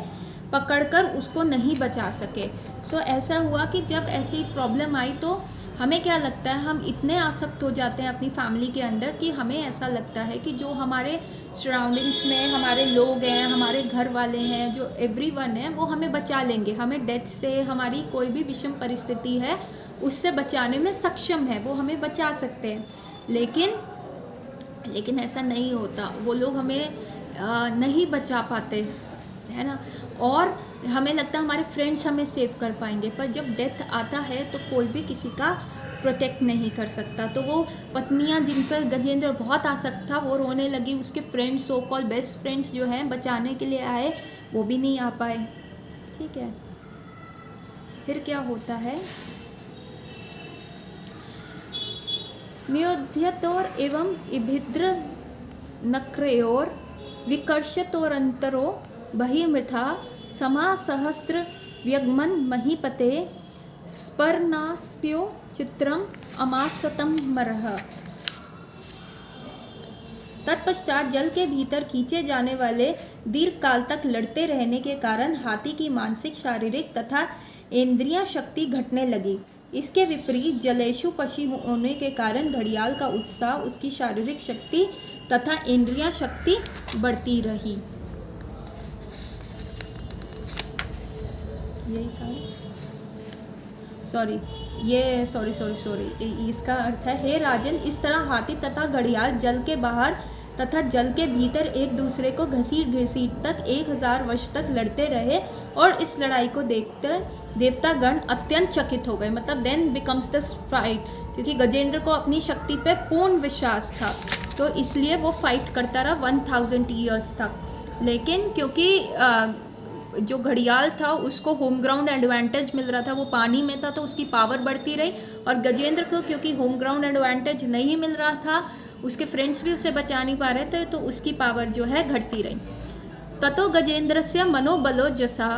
पकड़कर उसको नहीं बचा सके। सो ऐसा हुआ कि जब ऐसी प्रॉब्लम आई तो हमें क्या लगता है, हम इतने आसक्त हो जाते हैं अपनी फैमिली के अंदर कि हमें ऐसा लगता है कि जो हमारे सराउंडिंग्स में हमारे लोग हैं, हमारे घर वाले हैं, जो एवरीवन है, वो हमें बचा लेंगे, हमें डेथ से, हमारी कोई भी विषम परिस्थिति है उससे बचाने में सक्षम है, वो हमें बचा सकते हैं। लेकिन ऐसा नहीं होता, वो लोग हमें नहीं बचा पाते, है ना। और हमें लगता है हमारे फ्रेंड्स हमें सेव कर पाएंगे, पर जब डेथ आता है तो कोई भी किसी का प्रोटेक्ट नहीं कर सकता। तो वो पत्नियां जिन पर गजेंद्र बहुत आसक्त था वो रोने लगी, उसके फ्रेंड्स, सो कॉल बेस्ट फ्रेंड्स जो हैं बचाने के लिए आए, वो भी नहीं आ पाए। ठीक है, फिर क्या होता है, नियोध्यतोर एवं इभिद्र नक्रयोर विकर्षतोरंतरो बहिमृथा समासहस्त्र व्यगमन महीपते स्पर्नास्यो चित्रम अमासतम मरह। तत्पश्चात जल के भीतर खींचे जाने वाले दीर्घ काल तक लड़ते रहने के कारण हाथी की मानसिक, शारीरिक तथा इंद्रिय शक्ति घटने लगी। इसके विपरीत जलेशु पशु होने के कारण घड़ियाल का उत्साह, उसकी शारीरिक शक्ति तथा इंद्रिय शक्ति बढ़ती रही। यही था, सॉरी, इसका अर्थ है, हे राजन, इस तरह हाथी तथा घड़ियाल जल के बाहर तथा जल के भीतर एक दूसरे को घसीट तक 1000 वर्ष तक लड़ते रहे और इस लड़ाई को देखकर देवतागण अत्यंत चकित हो गए। मतलब देन बिकम्स द फाइट, क्योंकि गजेंद्र को अपनी शक्ति पे पूर्ण विश्वास था, तो इसलिए वो फाइट करता रहा 1000 ईयर्स तक। लेकिन क्योंकि जो घड़ियाल था उसको होम ग्राउंड एडवांटेज मिल रहा था, वो पानी में था, तो उसकी पावर बढ़ती रही, और गजेंद्र को क्योंकि होम ग्राउंड एडवांटेज नहीं मिल रहा था, उसके फ्रेंड्स भी उसे बचा नहीं पा रहे थे, तो उसकी पावर जो है घटती रही। ततो गजेंद्रस्य मनोबलो जसा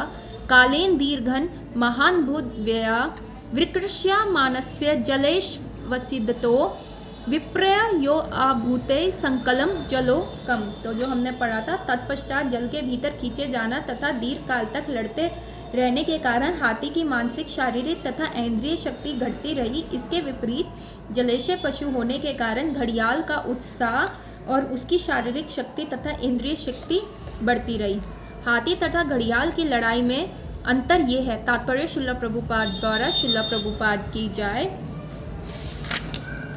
कालेन दीर्घन महान भूत व्यया विकृष्यमानस्य जलेश वसिदतो विप्रय यो आभूते संकलम जलो कम। तो जो हमने पढ़ा था, तत्पश्चात जल के भीतर खींचे जाना तथा दीर्घ काल तक लड़ते रहने के कारण हाथी की मानसिक, शारीरिक तथा इंद्रिय शक्ति घटती रही। इसके विपरीत जलेशय पशु होने के कारण घड़ियाल का उत्साह और उसकी शारीरिक शक्ति तथा इंद्रिय शक्ति बढ़ती रही। हाथी तथा घड़ियाल की लड़ाई में अंतर ये है। तात्पर्य श्रील प्रभुपाद द्वारा, श्रील प्रभुपाद की जाए।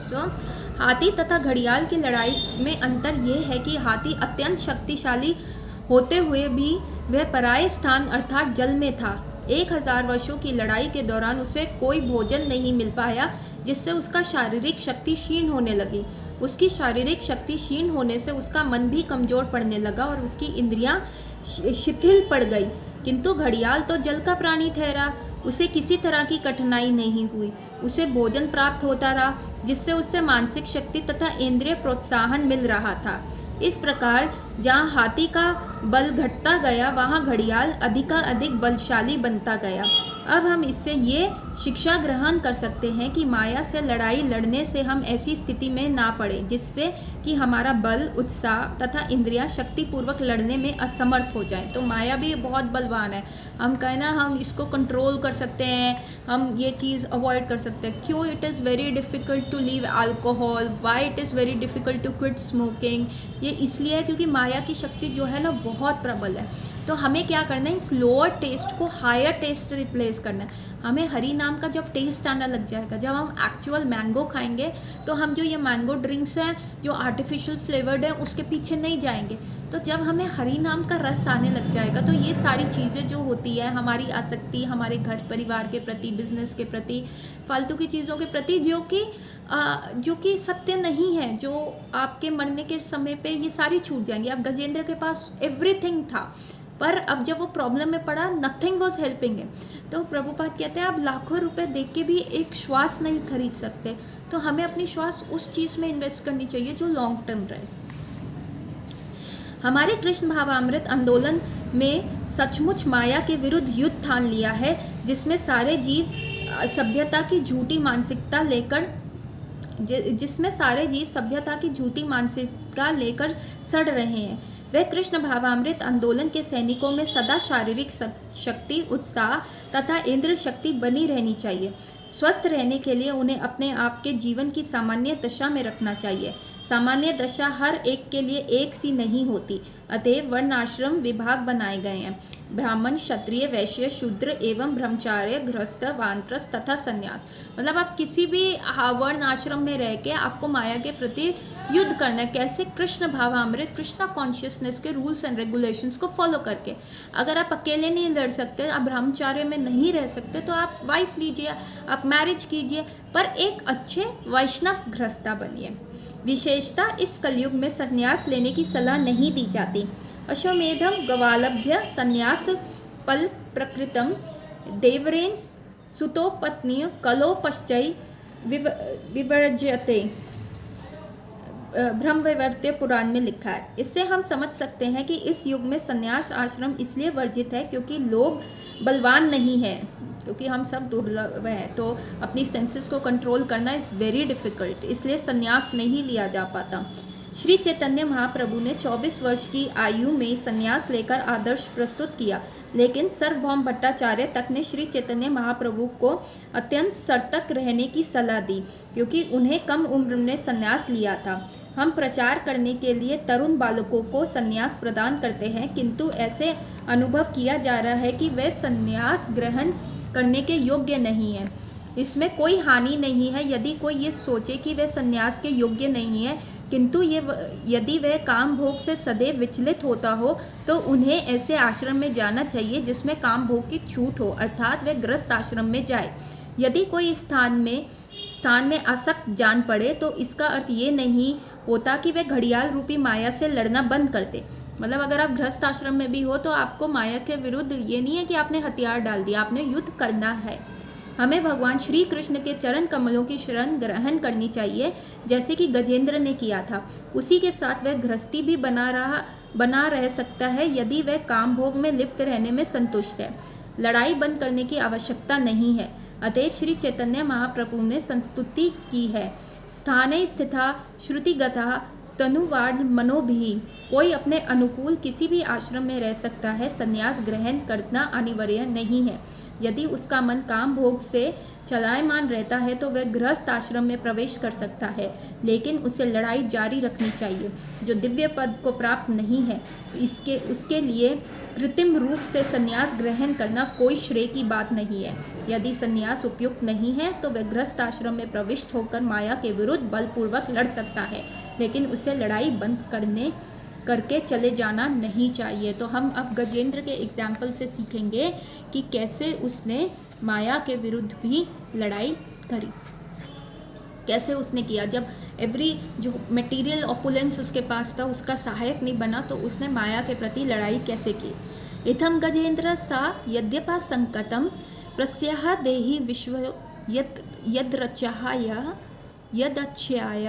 तो हाथी तथा घड़ियाल की लड़ाई में अंतर ये है कि हाथी अत्यंत शक्तिशाली होते हुए भी वह पराये स्थान अर्थात जल में था। 1000 वर्षों की लड़ाई के दौरान उसे कोई भोजन नहीं मिल पाया, जिससे उसका शारीरिक शक्ति क्षीण होने लगी। उसकी शारीरिक शक्ति क्षीण होने से उसका मन भी कमज़ोर पड़ने लगा और उसकी इंद्रियां शिथिल पड़ गई। किंतु घड़ियाल तो जल का प्राणी ठहरा, उसे किसी तरह की कठिनाई नहीं हुई। उसे भोजन प्राप्त होता रहा, जिससे उससे मानसिक शक्ति तथा इंद्रिय प्रोत्साहन मिल रहा था। इस प्रकार जहाँ हाथी का बल घटता गया, वहाँ घड़ियाल अधिक बलशाली बनता गया। अब हम इससे ये शिक्षा ग्रहण कर सकते हैं कि माया से लड़ाई लड़ने से हम ऐसी स्थिति में ना पड़े जिससे कि हमारा बल, उत्साह तथा इंद्रियां शक्तिपूर्वक लड़ने में असमर्थ हो जाएं। तो माया भी बहुत बलवान है, हम कहना हम इसको कंट्रोल कर सकते हैं, हम ये चीज़ अवॉइड कर सकते हैं। क्यों it is very difficult to leave alcohol, why it is very difficult to quit smoking, ये इसलिए है क्योंकि माया की शक्ति जो है ना बहुत प्रबल है। तो हमें क्या करना है, इस लोअर टेस्ट को हायर टेस्ट रिप्लेस करना है। हमें हरी नाम का जब टेस्ट आना लग जाएगा, जब हम एक्चुअल मैंगो खाएंगे, तो हम जो ये मैंगो ड्रिंक्स हैं जो आर्टिफिशियल फ्लेवर्ड है उसके पीछे नहीं जाएंगे। तो जब हमें हरी नाम का रस आने लग जाएगा, तो ये सारी चीज़ें जो होती है, हमारी आसक्ति हमारे घर परिवार के प्रति, बिजनेस के प्रति, फालतू की चीज़ों के प्रति, जो कि सत्य नहीं है, जो आपके मरने के समय पे ये सारी छूट जाएंगी। अब गजेंद्र के पास एवरीथिंग था, पर अब जब वो प्रॉब्लम में पड़ा, नथिंग वॉज हेल्पिंग हिम। तो प्रभुपाद कहते हैं आप लाखों रुपए देख के भी एक श्वास नहीं खरीद सकते, तो हमें अपनी श्वास उस चीज़ में इन्वेस्ट करनी चाहिए जो लॉन्ग टर्म रहे। हमारे कृष्ण भावामृत आंदोलन में सचमुच माया के विरुद्ध युद्ध ठान लिया है, जिसमें सारे जीव सभ्यता की झूठी मानसिकता लेकर सड़ रहे हैं। वे कृष्ण भावामृत आंदोलन के सैनिकों में सदा शारीरिक शक्ति, उत्साह तथा इंद्रिय शक्ति बनी रहनी चाहिए। स्वस्थ रहने के लिए उन्हें अपने आप के जीवन की सामान्य दशा में रखना चाहिए। सामान्य दशा हर एक के लिए एक सी नहीं होती, अतएव वर्णाश्रम विभाग बनाए गए हैं। ब्राह्मण, क्षत्रिय, वैश्य, शूद्र एवं ब्रह्मचार्य, गृहस्थ, वानप्रस्थ तथा संन्यास। मतलब आप किसी भी वर्ण आश्रम में रह के आपको माया के प्रति युद्ध करना है। कैसे? कृष्ण भावामृत, कृष्णा कॉन्शियसनेस के रूल्स एंड रेगुलेशंस को फॉलो करके। अगर आप अकेले नहीं लड़ सकते, आप ब्रह्मचार्य में नहीं रह सकते, तो आप वाइफ लीजिए, आप मैरिज कीजिए, पर एक अच्छे वैष्णव गृहस्था बनिए। विशेषता इस कलयुग में संन्यास लेने की सलाह नहीं दी जाती। अश्वमेधम गवालभ्य संन्यास पल प्रकृतम देवरेन सुतो पत्नी कलो पश्चय विवर्ज्यते, ब्रह्मवैवर्त्य पुराण में लिखा है। इससे हम समझ सकते हैं कि इस युग में संन्यास आश्रम इसलिए वर्जित है क्योंकि लोग बलवान नहीं हैं, क्योंकि हम सब दुर्लभ हैं, तो अपनी सेंसेस को कंट्रोल करना इज़ वेरी डिफ़िकल्ट, इसलिए संन्यास नहीं लिया जा पाता। श्री चैतन्य महाप्रभु ने 24 वर्ष की आयु में संन्यास लेकर आदर्श प्रस्तुत किया, लेकिन सार्वभौम भट्टाचार्य तक ने श्री चैतन्य महाप्रभु को अत्यंत सतर्क रहने की सलाह दी, क्योंकि उन्हें कम उम्र में संन्यास लिया था। हम प्रचार करने के लिए तरुण बालकों को संन्यास प्रदान करते हैं, किंतु ऐसे अनुभव किया जा रहा है कि वे संन्यास ग्रहण करने के योग्य नहीं है। इसमें कोई हानि नहीं है यदि कोई ये सोचे कि वे संन्यास के योग्य नहीं है, किंतु यदि वह काम भोग से सदैव विचलित होता हो तो उन्हें ऐसे आश्रम में जाना चाहिए जिसमें काम भोग की छूट हो, अर्थात वह गृहस्थ आश्रम में जाए। यदि कोई स्थान में आसक्त जान पड़े तो इसका अर्थ ये नहीं होता कि वे घड़ियाल रूपी माया से लड़ना बंद कर दे। मतलब अगर आप गृहस्थ आश्रम में भी हो तो आपको माया के विरुद्ध ये नहीं है कि आपने हथियार डाल दिया, आपने युद्ध करना है। हमें भगवान श्री कृष्ण के चरण कमलों की शरण ग्रहण करनी चाहिए, जैसे कि गजेंद्र ने किया था। उसी के साथ वह गृहस्थी भी बना रह सकता है यदि वह काम भोग में लिप्त रहने में संतुष्ट है। लड़ाई बंद करने की आवश्यकता नहीं है। अतएव श्री चैतन्य महाप्रभु ने संस्तुति की है, स्थाने स्थिता श्रुतिगता तनुवाद मनोभी। कोई अपने अनुकूल किसी भी आश्रम में रह सकता है, संन्यास ग्रहण करना अनिवार्य नहीं है। यदि उसका मन काम भोग से चलायमान रहता है तो वह गृहस्थ आश्रम में प्रवेश कर सकता है, लेकिन उसे लड़ाई जारी रखनी चाहिए। जो दिव्य पद को प्राप्त नहीं है उसके लिए कृत्रिम रूप से संन्यास ग्रहण करना कोई श्रेय की बात नहीं है। यदि संन्यास उपयुक्त नहीं है तो वह गृहस्थ आश्रम में प्रविष्ट होकर माया के विरुद्ध बलपूर्वक लड़ सकता है, लेकिन उसे लड़ाई बंद करके चले जाना नहीं चाहिए। तो हम अब गजेंद्र के एग्जाम्पल से सीखेंगे कि कैसे उसने माया के विरुद्ध भी लड़ाई करी, कैसे उसने किया। जब जो मटेरियल ऑपुलेंस उसके पास था उसका सहायक नहीं बना तो उसने माया के प्रति लड़ाई कैसे की। इथम गजेंद्र सा यद्यपा संकटम प्रस्याह देहि विश्व यद्रच्याय यदच्छाय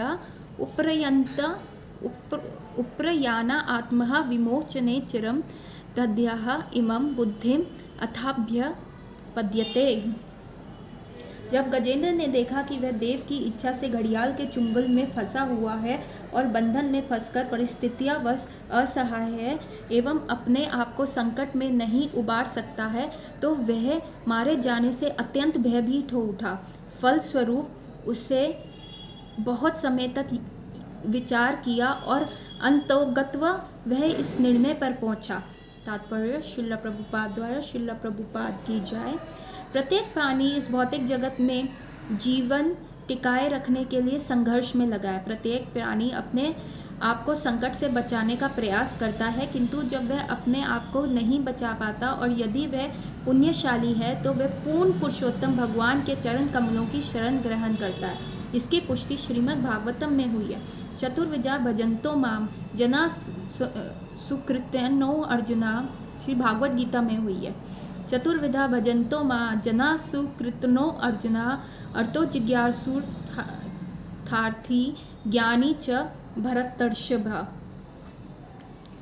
उप्रयाना आत्मः विमोचने चिरम दद्याः इमं बुद्धिम अथाभ्य पद्यते। जब गजेंद्र ने देखा कि वह देव की इच्छा से घड़ियाल के चुंगल में फंसा हुआ है और बंधन में फंसकर परिस्थितियां वश असहाय है एवं अपने आप को संकट में नहीं उबार सकता है, तो वह मारे जाने से अत्यंत भयभीत हो उठा। फलस्वरूप उसे बहुत समय तक विचार किया और अंतोगत्वा वह इस निर्णय पर पहुंचा। तात्पर्य श्रील प्रभुपाद द्वारा। श्रील प्रभुपाद की जाए। प्रत्येक प्राणी इस भौतिक जगत में जीवन टिकाए रखने के लिए संघर्ष में लगा है। प्रत्येक प्राणी अपने आप को संकट से बचाने का प्रयास करता है, किंतु जब वह अपने आप को नहीं बचा पाता और यदि वह पुण्यशाली है तो वह पूर्ण पुरुषोत्तम भगवान के चरण कमलों की शरण ग्रहण करता है। इसकी पुष्टि श्रीमद् भागवतम में हुई है। चतुर्विधा भजन्तो माम जना सुकृत्यनो अर्जुना, श्री भागवत गीता में हुई है। चतुर्विधा भजन्तो मां जना सुकृतनो अर्जुना अर्थो जिज्ञासुर्थार्थी ज्ञानी च भरतर्षभ।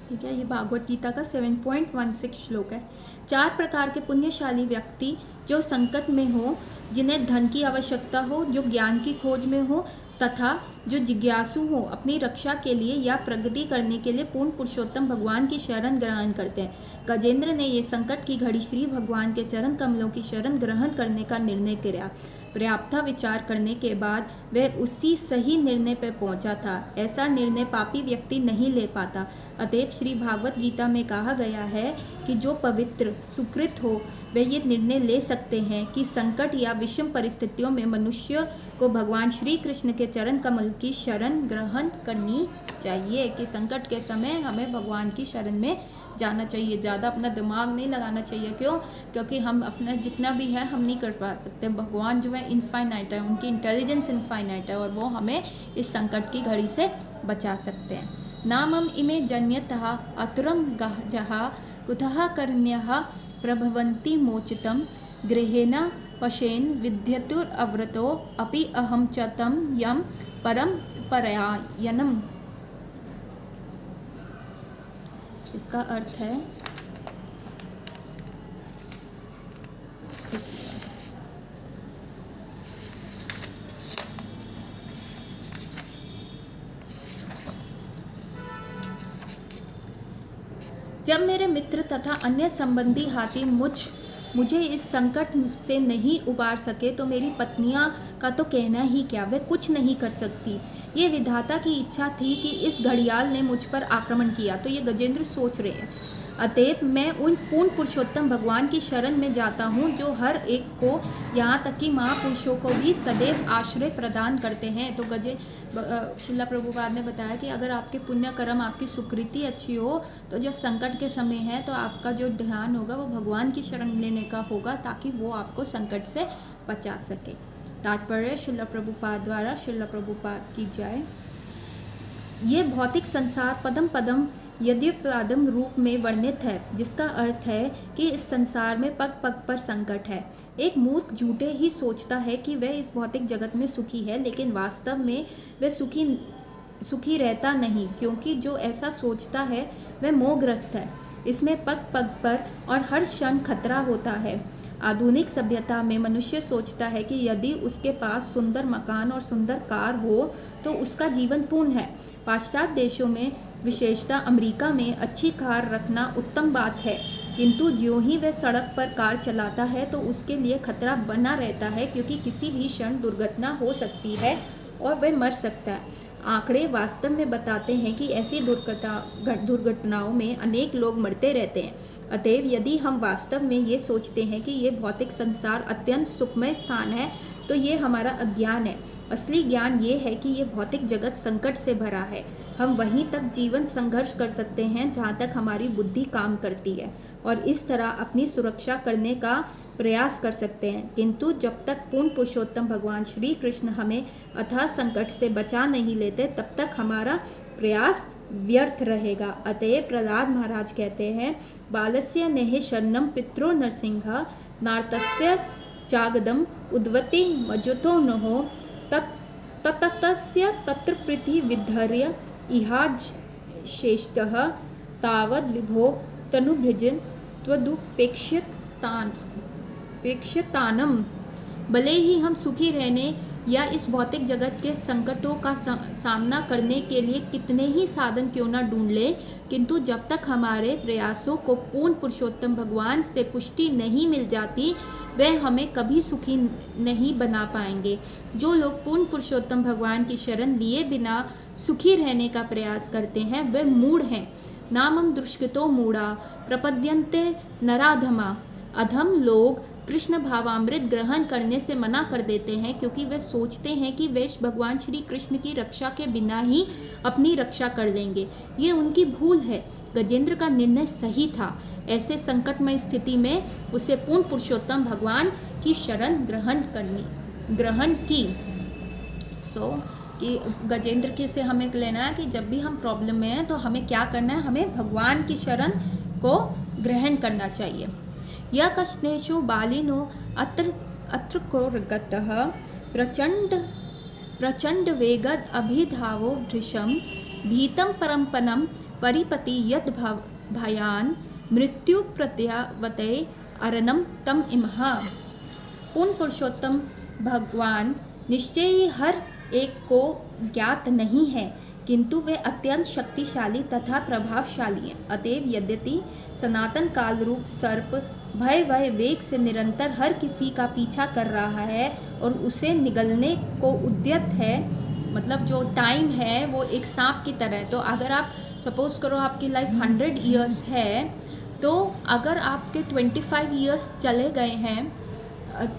ठीक है, ये भागवत गीता का 7.16 श्लोक है। 4 प्रकार के पुण्यशाली व्यक्ति जो संकट में हो, जिन्हें धन की आवश्यकता हो, जो ज्ञान की खोज में हो तथा जो जिज्ञासु हो, अपनी रक्षा के लिए या प्रगति करने के लिए पूर्ण पुरुषोत्तम भगवान की शरण ग्रहण करते हैं। गजेंद्र ने ये संकट की घड़ी श्री भगवान के चरण कमलों की शरण ग्रहण करने का निर्णय किया। पर्याप्त विचार करने के बाद वह उसी सही निर्णय पर पहुंचा था। ऐसा निर्णय पापी व्यक्ति नहीं ले पाता। अतएव श्री भागवत गीता में कहा गया है कि जो पवित्र सुकृत हो वे ये निर्णय ले सकते हैं कि संकट या विषम परिस्थितियों में मनुष्य को भगवान श्री कृष्ण के चरण कमल की शरण ग्रहण करनी चाहिए, कि संकट के समय हमें भगवान की शरण में जाना चाहिए। ज़्यादा अपना दिमाग नहीं लगाना चाहिए। क्यों? क्योंकि हम अपना जितना भी है हम नहीं कर पा सकते। भगवान जो है इनफाइनाइट है, उनकी इंटेलिजेंस इनफाइनाइट है और वो हमें इस संकट की घड़ी से बचा सकते हैं। नामम इमे जन्यतः अतुरम गहजः कुतः कर्ण्यः प्रभवन्ति मोचितं गृहेण पशेन विद्यतुरव्रतो अपि अहम च तं यम परम परायणम। इसका अर्थ है जब मेरे मित्र तथा अन्य संबंधी हाथी मुझे इस संकट से नहीं उबार सके तो मेरी पत्नियां का तो कहना ही क्या, वे कुछ नहीं कर सकती। ये विधाता की इच्छा थी कि इस घड़ियाल ने मुझ पर आक्रमण किया। तो ये गजेंद्र सोच रहे हैं, अतएव मैं उन पूर्ण पुरुषोत्तम भगवान की शरण में जाता हूँ जो हर एक को, यहाँ तक कि महापुरुषों को भी सदैव आश्रय प्रदान करते हैं। तो शिला प्रभुपाद ने बताया कि अगर आपके पुण्य कर्म, आपकी सुकृति अच्छी हो तो जब संकट के समय है तो आपका जो ध्यान होगा वो भगवान की शरण लेने का होगा, ताकि वो आपको संकट से बचा सके। तात्पर्य शिला प्रभुपाद द्वारा, शिला प्रभुपाद की जाए। ये भौतिक संसार पदम पदम यद्यपादम रूप में वर्णित है, जिसका अर्थ है कि इस संसार में पग पग पर संकट है। एक मूर्ख झूठे ही सोचता है कि वह इस भौतिक जगत में सुखी है, लेकिन वास्तव में वह सुखी रहता नहीं, क्योंकि जो ऐसा सोचता है वह मोहग्रस्त है। इसमें पग पग पर और हर क्षण खतरा होता है। आधुनिक सभ्यता में मनुष्य सोचता है कि यदि उसके पास सुंदर मकान और सुंदर कार हो तो उसका जीवन पूर्ण है। पाश्चात्य देशों में, विशेषतः अमेरिका में, अच्छी कार रखना उत्तम बात है, किंतु ज्यों ही वह सड़क पर कार चलाता है तो उसके लिए खतरा बना रहता है, क्योंकि किसी भी क्षण दुर्घटना हो सकती है और वह मर सकता है। आंकड़े वास्तव में बताते हैं कि ऐसी दुर्घटनाओं में अनेक लोग मरते रहते हैं। अतएव यदि हम वास्तव में ये सोचते हैं कि ये भौतिक संसार अत्यंत सुखमय स्थान है तो ये हमारा अज्ञान है। असली ज्ञान ये है कि ये भौतिक जगत संकट से भरा है। हम वहीं तक जीवन संघर्ष कर सकते हैं जहाँ तक हमारी बुद्धि काम करती है, और इस तरह अपनी सुरक्षा करने का प्रयास कर सकते हैं। किंतु जब तक पूर्ण पुरुषोत्तम भगवान श्री कृष्ण हमें अथाह संकट से बचा नहीं लेते, तब तक हमारा प्रयास व्यर्थ रहेगा। अतएव प्रहलाद महाराज कहते हैं, बालस्य नेह शरणम पित्रो नरसिंह नार्तस्य चागदम उद्वति मजुतो नहो ततस्य तत्र प्रीति विधर्य इहाज श्रेष्ठः तावद विभो तनुभृजन त्वदुपेक्षितानम। भले ही हम सुखी रहने या इस भौतिक जगत के संकटों का सामना करने के लिए कितने ही साधन क्यों न ढूंढ लें, किंतु जब तक हमारे प्रयासों को पूर्ण पुरुषोत्तम भगवान से पुष्टि नहीं मिल जाती, वह हमें कभी सुखी नहीं बना पाएंगे। जो लोग पूर्ण पुरुषोत्तम भगवान की शरण लिए बिना सुखी रहने का प्रयास करते हैं वे मूढ़ हैं। नामम दुष्कृतो मूढ़ा प्रपद्यन्ते नराधमा। अधम लोग कृष्ण भावामृत ग्रहण करने से मना कर देते हैं, क्योंकि वे सोचते हैं कि वे भगवान श्री कृष्ण की रक्षा के बिना ही अपनी रक्षा कर लेंगे। ये उनकी भूल है। गजेंद्र का निर्णय सही था। ऐसे संकटमय स्थिति में उसे पूर्ण पुरुषोत्तम भगवान की शरण ग्रहण की। कि गजेंद्र के से हमें लेना है कि जब भी हम प्रॉब्लम में हैं तो हमें क्या करना है, हमें भगवान की शरण को ग्रहण करना चाहिए। यह कष्टेषु बालिनो अत्र कोर्गतः प्रचंड वेगद अभिधावो भृशं भीतं परम्पनं परिपति यद भयान मृत्यु प्रत्यावते अरणम तम इमह। पूर्ण पुरुषोत्तम भगवान निश्चय ही हर एक को ज्ञात नहीं है, किंतु वे अत्यंत शक्तिशाली तथा प्रभावशाली हैं। अतएव यद्यपि सनातन काल रूप सर्प भय वेग से निरंतर हर किसी का पीछा कर रहा है और उसे निगलने को उद्यत है, मतलब जो टाइम है वो एक सांप की तरह है। तो अगर आप सपोज करो आपकी लाइफ 100 ईयर्स है, तो अगर आपके 25 ईयर्स चले गए हैं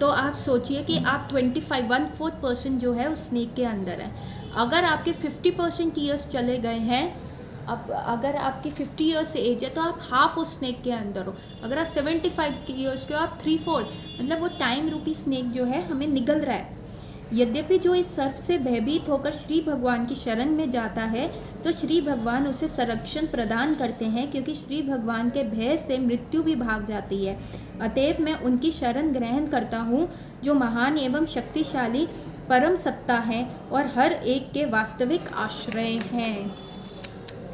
तो आप सोचिए कि आप 1/4% जो है उस स्नेक के अंदर है। अगर आपके 50% ईयर्स चले गए हैं, अब अगर आपकी 50 ईयर्स से एज है तो आप हाफ उस स्नेक के अंदर हो। अगर आप 75 ईयर्स के हो, आप 3/4, मतलब वो टाइम रूपी स्नेक जो है हमें निगल रहा है। यद्यपि जो इस सर्प से भयभीत होकर श्री भगवान की शरण में जाता है तो श्री भगवान उसे संरक्षण प्रदान करते हैं, क्योंकि श्री भगवान के भय से मृत्यु भी भाग जाती है। अतएव मैं उनकी शरण ग्रहण करता हूँ जो महान एवं शक्तिशाली परम सत्ता है और हर एक के वास्तविक आश्रय हैं।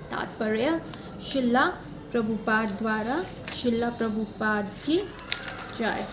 तात्पर्य, शिला प्रभुपाद द्वारा। शिला प्रभुपाद की जय।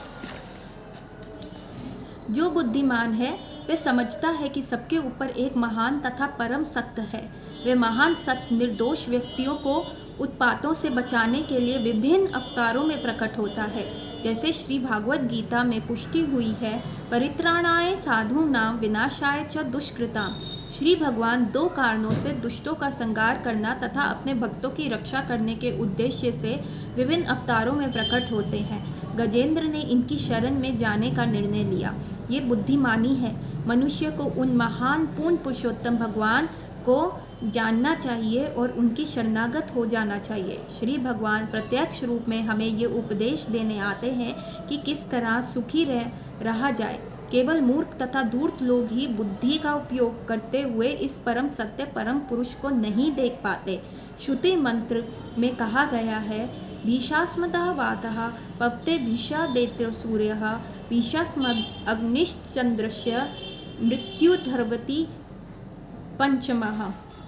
जो बुद्धिमान है वे समझता है कि सबके ऊपर एक महान तथा परम सत्य है। वे महान सत्य निर्दोष व्यक्तियों को उत्पातों से बचाने के लिए विभिन्न अवतारों में प्रकट होता है। जैसे श्री भागवत गीता में पुष्टि हुई है, परित्राणाय साधूनां विनाशाय च दुष्कृतां। श्री भगवान दो कारणों से दुष्टों का संहार करना तथा अपने भक्तों की रक्षा करने के उद्देश्य से विभिन्न अवतारों में प्रकट होते हैं। गजेंद्र ने इनकी शरण में जाने का निर्णय लिया। ये बुद्धिमानी है। मनुष्य को उन महान पूर्ण पुरुषोत्तम भगवान को जानना चाहिए और उनकी शरणागत हो जाना चाहिए। श्री भगवान प्रत्यक्ष रूप में हमें ये उपदेश देने आते हैं कि किस तरह सुखी रहा जाए। केवल मूर्ख तथा धूर्त लोग ही बुद्धि का उपयोग करते हुए इस परम सत्य परम पुरुष को नहीं देख पाते। श्रुति मंत्र में कहा गया है, भीषास्मदः वातः पवते भीषादेत्र सूर्यः भीषास्मद् अग्निश्चंद्रस्य मृत्युधर्वति पंचमः।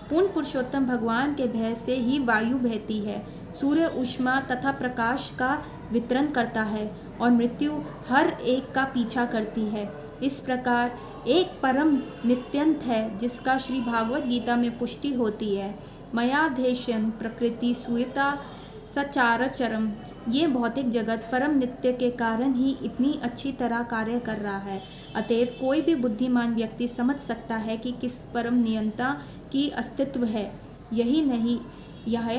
पूर्ण पुरुषोत्तम भगवान के भय से ही वायु बहती है, सूर्य ऊष्मा तथा प्रकाश का वितरण करता है और मृत्यु हर एक का पीछा करती है। इस प्रकार एक परम नित्यंत है जिसका श्री भागवत गीता में पुष्टि होती है। मयाधेशन प्रकृति सुयता सचारचरम। ये भौतिक जगत परम नित्य के कारण ही इतनी अच्छी तरह कार्य कर रहा है। अतएव कोई भी बुद्धिमान व्यक्ति समझ सकता है कि किस परम नियंता की अस्तित्व है। यही नहीं, यह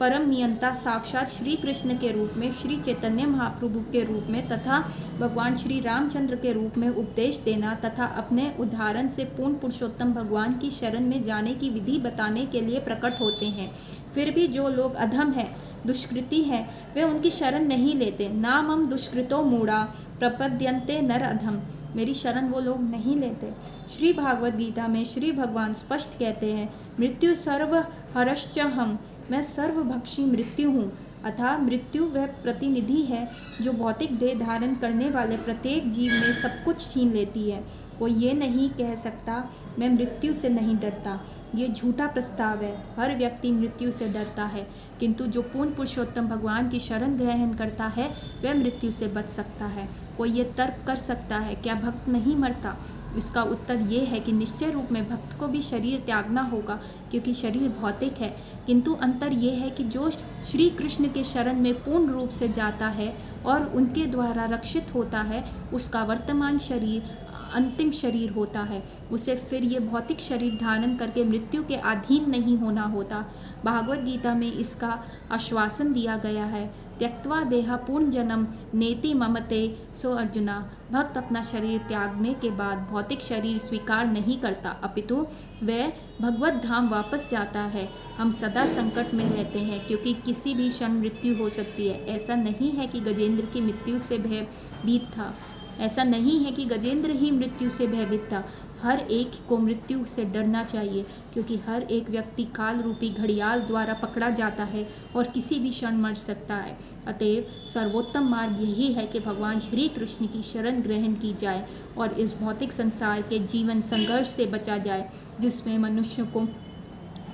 परम नियंता साक्षात श्री कृष्ण के रूप में, श्री चैतन्य महाप्रभु के रूप में तथा भगवान श्री रामचंद्र के रूप में उपदेश देना तथा अपने उदाहरण से पूर्ण पुरुषोत्तम भगवान की शरण में जाने की विधि बताने के लिए प्रकट होते हैं। फिर भी जो लोग अधम हैं, दुष्कृति हैं, वे उनकी शरण नहीं लेते। नामम दुष्कृतो मूढ़ा प्रपद्यन्ते नर अधम। मेरी शरण वो लोग नहीं लेते। श्री भागवत गीता में श्री भगवान स्पष्ट कहते हैं, मृत्यु सर्व हरश्च हम। मैं सर्वभक्षी मृत्यु हूँ। अतः मृत्यु वह प्रतिनिधि है जो भौतिक देह धारण करने वाले प्रत्येक जीव में सब कुछ छीन लेती है। कोई ये नहीं कह सकता मैं मृत्यु से नहीं डरता। ये झूठा प्रस्ताव है। हर व्यक्ति मृत्यु से डरता है, किंतु जो पूर्ण पुरुषोत्तम भगवान की शरण ग्रहण करता है वह मृत्यु से बच सकता है। कोई ये तर्क कर सकता है क्या भक्त नहीं मरता? इसका उत्तर ये है कि निश्चय रूप में भक्त को भी शरीर त्यागना होगा, क्योंकि शरीर भौतिक है। किंतु अंतर ये है कि जो श्री कृष्ण के शरण में पूर्ण रूप से जाता है और उनके द्वारा रक्षित होता है, उसका वर्तमान शरीर अंतिम शरीर होता है। उसे फिर ये भौतिक शरीर धारण करके मृत्यु के अधीन नहीं होना होता। भागवत गीता में इसका आश्वासन दिया गया है, त्यक्त्वा देहा पूर्ण जन्म नेति ममते सो अर्जुना। भक्त अपना शरीर त्यागने के बाद भौतिक शरीर स्वीकार नहीं करता, अपितु वह भगवत धाम वापस जाता है। हम सदा संकट में रहते हैं, क्योंकि किसी भी क्षण मृत्यु हो सकती है। ऐसा नहीं है कि गजेंद्र की मृत्यु से भयभीत था। ऐसा नहीं है कि गजेंद्र ही मृत्यु से भयभीत था। हर एक को मृत्यु से डरना चाहिए, क्योंकि हर एक व्यक्ति काल रूपी घड़ियाल द्वारा पकड़ा जाता है और किसी भी क्षण मर सकता है। अतएव सर्वोत्तम मार्ग यही है कि भगवान श्री कृष्ण की शरण ग्रहण की जाए और इस भौतिक संसार के जीवन संघर्ष से बचा जाए, जिसमें मनुष्य को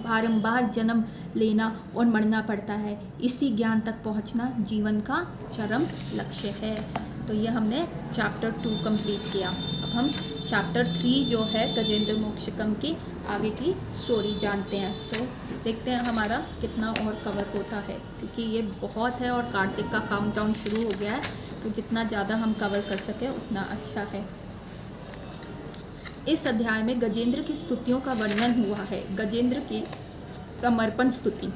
बारंबार जन्म लेना और मरना पड़ता है। इसी ज्ञान तक पहुंचना जीवन का चरम लक्ष्य है। तो ये हमने चैप्टर 2 कंप्लीट किया। अब हम चैप्टर 3 जो है गजेंद्र मोक्षकम की आगे की स्टोरी जानते हैं। तो देखते हैं हमारा कितना और कवर होता है, क्योंकि ये बहुत है और कार्तिक का काउंटडाउन शुरू हो गया है, तो जितना ज़्यादा हम कवर कर सकें उतना अच्छा है। इस अध्याय में गजेंद्र की स्तुतियों का वर्णन हुआ है। गजेंद्र की समर्पण स्तुति।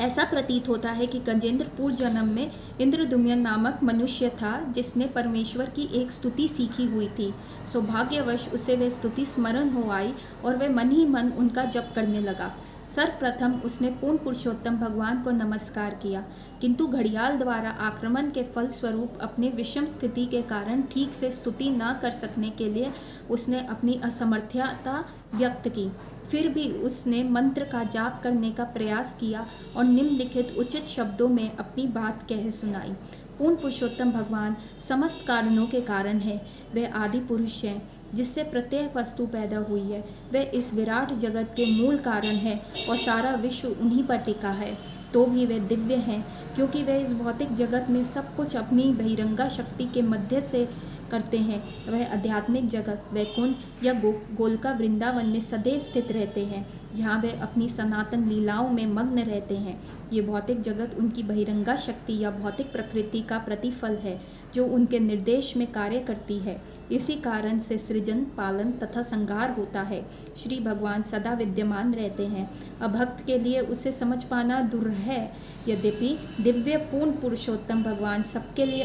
ऐसा प्रतीत होता है कि गजेंद्र पूर्व जन्म में इंद्रदुम्न नामक मनुष्य था जिसने परमेश्वर की एक स्तुति सीखी हुई थी। सौभाग्यवश उसे वह स्तुति स्मरण हो आई और वह मन ही मन उनका जप करने लगा। सर्वप्रथम उसने पूर्ण पुरुषोत्तम भगवान को नमस्कार किया, किंतु घड़ियाल द्वारा आक्रमण के फलस्वरूप अपने विषम स्थिति के कारण ठीक से स्तुति न कर सकने के लिए उसने अपनी असमर्थता व्यक्त की। फिर भी उसने मंत्र का जाप करने का प्रयास किया और निम्नलिखित उचित शब्दों में अपनी बात कह सुनाई। पूर्ण पुरुषोत्तम भगवान समस्त कारणों के कारण है। वह आदि पुरुष है जिससे प्रत्येक वस्तु पैदा हुई है। वह इस विराट जगत के मूल कारण है और सारा विश्व उन्हीं पर टिका है। तो भी वे दिव्य हैं क्योंकि वे इस भौतिक जगत में सब कुछ अपनी बहिरंगा शक्ति के मध्य से करते हैं। वह आध्यात्मिक जगत वैकुंठ या गोलका वृंदावन में सदैव स्थित रहते हैं, जहाँ वे अपनी सनातन लीलाओं में मग्न रहते हैं। ये भौतिक जगत उनकी बहिरंगा शक्ति या भौतिक प्रकृति का प्रतिफल है जो उनके निर्देश में कार्य करती है। इसी कारण से सृजन, पालन तथा संहार होता है। श्री भगवान सदा विद्यमान रहते हैं। अभक्त के लिए उसे समझ पाना दुर्लभ है। यद्यपि दिव्य पूर्ण पुरुषोत्तम भगवान सबके लिए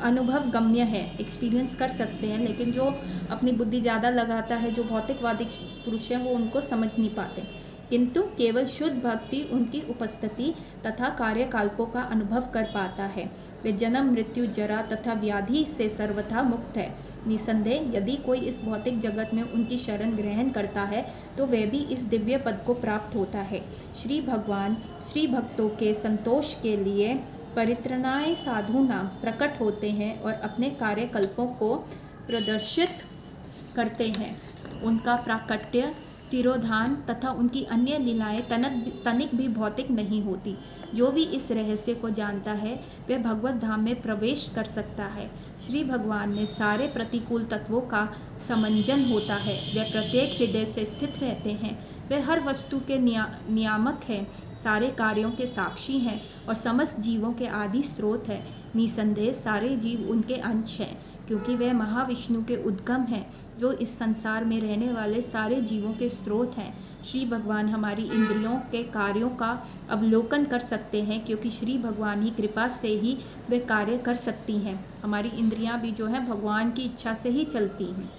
अनुभव गम्य है, एक्सपीरियंस कर सकते हैं, लेकिन जो अपनी बुद्धि ज़्यादा लगाता है, जो भौतिकवादी पुरुष हैं, वो उनको समझ नहीं पाते। किंतु केवल शुद्ध भक्ति उनकी उपस्थिति तथा कार्यकल्पों का अनुभव कर पाता है। वे जन्म, मृत्यु, जरा तथा व्याधि से सर्वथा मुक्त है। निसंदेह यदि कोई इस भौतिक जगत में उनकी शरण ग्रहण करता है तो वह भी इस दिव्य पद को प्राप्त होता है। श्री भगवान श्री भक्तों के संतोष के लिए परित्रणाय साधूनाम प्रकट होते हैं और अपने कार्यकल्पों को प्रदर्शित करते हैं। उनका प्राकट्य, तिरोधान तथा उनकी अन्य लीलाएं तनिक भी भौतिक नहीं होती। जो भी इस रहस्य को जानता है वह भगवत धाम में प्रवेश कर सकता है। श्री भगवान में सारे प्रतिकूल तत्वों का समंजन होता है। वे प्रत्येक हृदय से स्थित रहते हैं। वे हर वस्तु के नियामक हैं, सारे कार्यों के साक्षी हैं और समस्त जीवों के आदि स्रोत हैं। निसंदेह सारे जीव उनके अंश हैं क्योंकि वे महाविष्णु के उद्गम हैं जो इस संसार में रहने वाले सारे जीवों के स्रोत हैं। श्री भगवान हमारी इंद्रियों के कार्यों का अवलोकन कर सकते हैं क्योंकि श्री भगवान ही कृपा से ही वे कार्य कर सकती हैं। हमारी इंद्रियां भी जो है भगवान की इच्छा से ही चलती हैं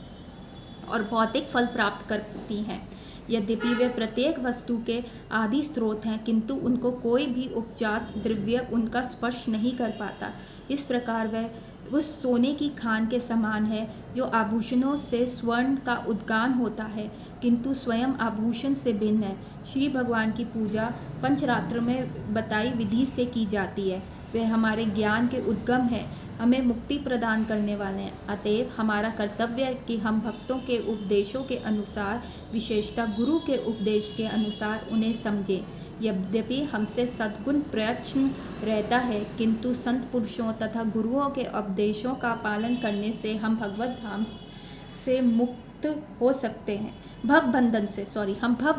और भौतिक फल प्राप्त करती हैं। यद्यपि वे प्रत्येक वस्तु के आदि स्रोत हैं किंतु उनको कोई भी उपजात द्रव्य उनका स्पर्श नहीं कर पाता। इस प्रकार वह उस सोने की खान के समान है जो आभूषणों से स्वर्ण का उद्गान होता है किंतु स्वयं आभूषण से भिन्न है। श्री भगवान की पूजा पंचरात्र में बताई विधि से की जाती है। वे हमारे ज्ञान के उद्गम है, हमें मुक्ति प्रदान करने वाले हैं। अतएव हमारा कर्तव्य है कि हम भक्तों के उपदेशों के अनुसार, विशेषतः गुरु के उपदेश के अनुसार उन्हें समझें। यद्यपि हमसे सद्गुण प्रयत्न रहता है किंतु संत पुरुषों तथा गुरुओं के उपदेशों का पालन करने से हम भगवत धाम से मुक्त हो सकते हैं। भव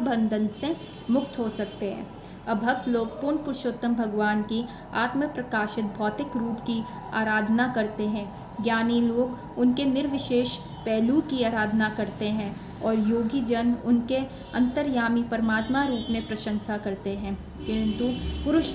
बंधन से मुक्त हो सकते हैं। अभक्त लोग पूर्ण पुरुषोत्तम भगवान की आत्म प्रकाशित भौतिक रूप की आराधना करते हैं। ज्ञानी लोग उनके निर्विशेष पहलू की आराधना करते हैं और योगी जन उनके अंतर्यामी परमात्मा रूप में प्रशंसा करते हैं। किंतु पुरुष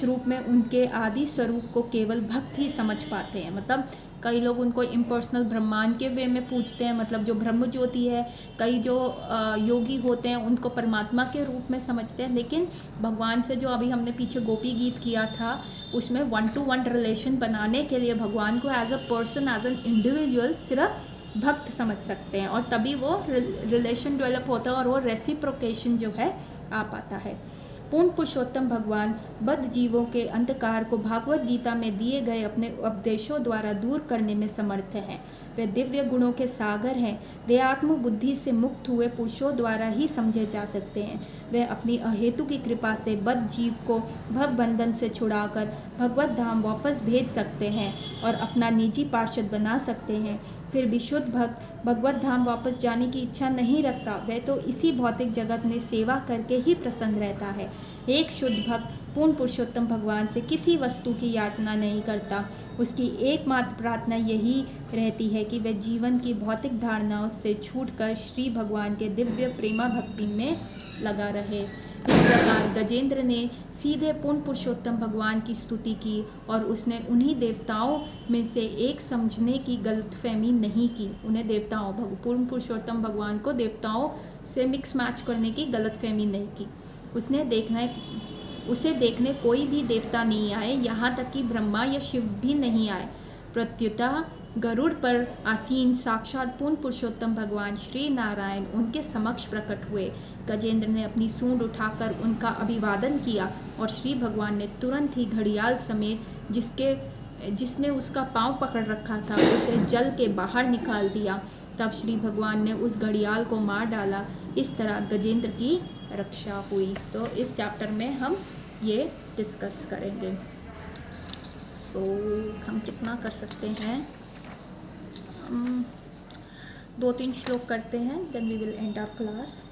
रूप में उनके आदि स्वरूप को केवल भक्त ही समझ पाते हैं। मतलब कई लोग उनको इम्पर्सनल ब्रह्मांड के वे में पूजते हैं, मतलब जो ब्रह्म ज्योति है। कई जो योगी होते हैं उनको परमात्मा के रूप में समझते हैं। लेकिन भगवान से जो अभी हमने पीछे गोपी गीत किया था उसमें 1-to-1 रिलेशन बनाने के लिए भगवान को as a person, as an individual सिर्फ भक्त समझ सकते हैं और तभी वो रिलेशन डेवलप होता है और वो रेसिप्रोकेशन जो है आ पाता है। पूर्ण पुरुषोत्तम भगवान बद्ध जीवों के अंधकार को भागवत गीता में दिए गए अपने उपदेशों द्वारा दूर करने में समर्थ हैं। वे दिव्य गुणों के सागर हैं। वे आत्मबुद्धि से मुक्त हुए पुरुषों द्वारा ही समझे जा सकते हैं। वे अपनी अहेतु की कृपा से बद्ध जीव को भव बंधन से छुड़ाकर भगवत धाम वापस भेज सकते हैं और अपना निजी पार्षद बना सकते हैं। फिर भी शुद्ध भक्त भगवत धाम वापस जाने की इच्छा नहीं रखता। वह तो इसी भौतिक जगत में सेवा करके ही प्रसन्न रहता है। एक शुद्ध भक्त पूर्ण पुरुषोत्तम भगवान से किसी वस्तु की याचना नहीं करता। उसकी एकमात्र प्रार्थना यही रहती है कि वह जीवन की भौतिक धारणाओं से छूटकर श्री भगवान के दिव्य प्रेमा भक्ति में लगा रहे। इस प्रकार गजेंद्र ने सीधे पूर्ण पुरुषोत्तम भगवान की स्तुति की और उसने उन्हीं देवताओं में से एक समझने की गलतफहमी नहीं की। उन्हें देवताओं पूर्ण पुरुषोत्तम भगवान को देवताओं से मिक्स मैच करने की गलतफहमी नहीं की। उसे देखने कोई भी देवता नहीं आए, यहाँ तक कि ब्रह्मा या शिव भी नहीं आए। प्रत्युतः गरुड़ पर आसीन साक्षात पूर्ण पुरुषोत्तम भगवान श्री नारायण उनके समक्ष प्रकट हुए। गजेंद्र ने अपनी सूंड उठाकर उनका अभिवादन किया और श्री भगवान ने तुरंत ही घड़ियाल समेत जिसने उसका पांव पकड़ रखा था उसे जल के बाहर निकाल दिया। तब श्री भगवान ने उस घड़ियाल को मार डाला। इस तरह गजेंद्र की रक्षा हुई। तो इस चैप्टर में हम ये डिस्कस करेंगे। हम कितना कर सकते हैं, 2-3 श्लोक करते हैं, then we will end our class.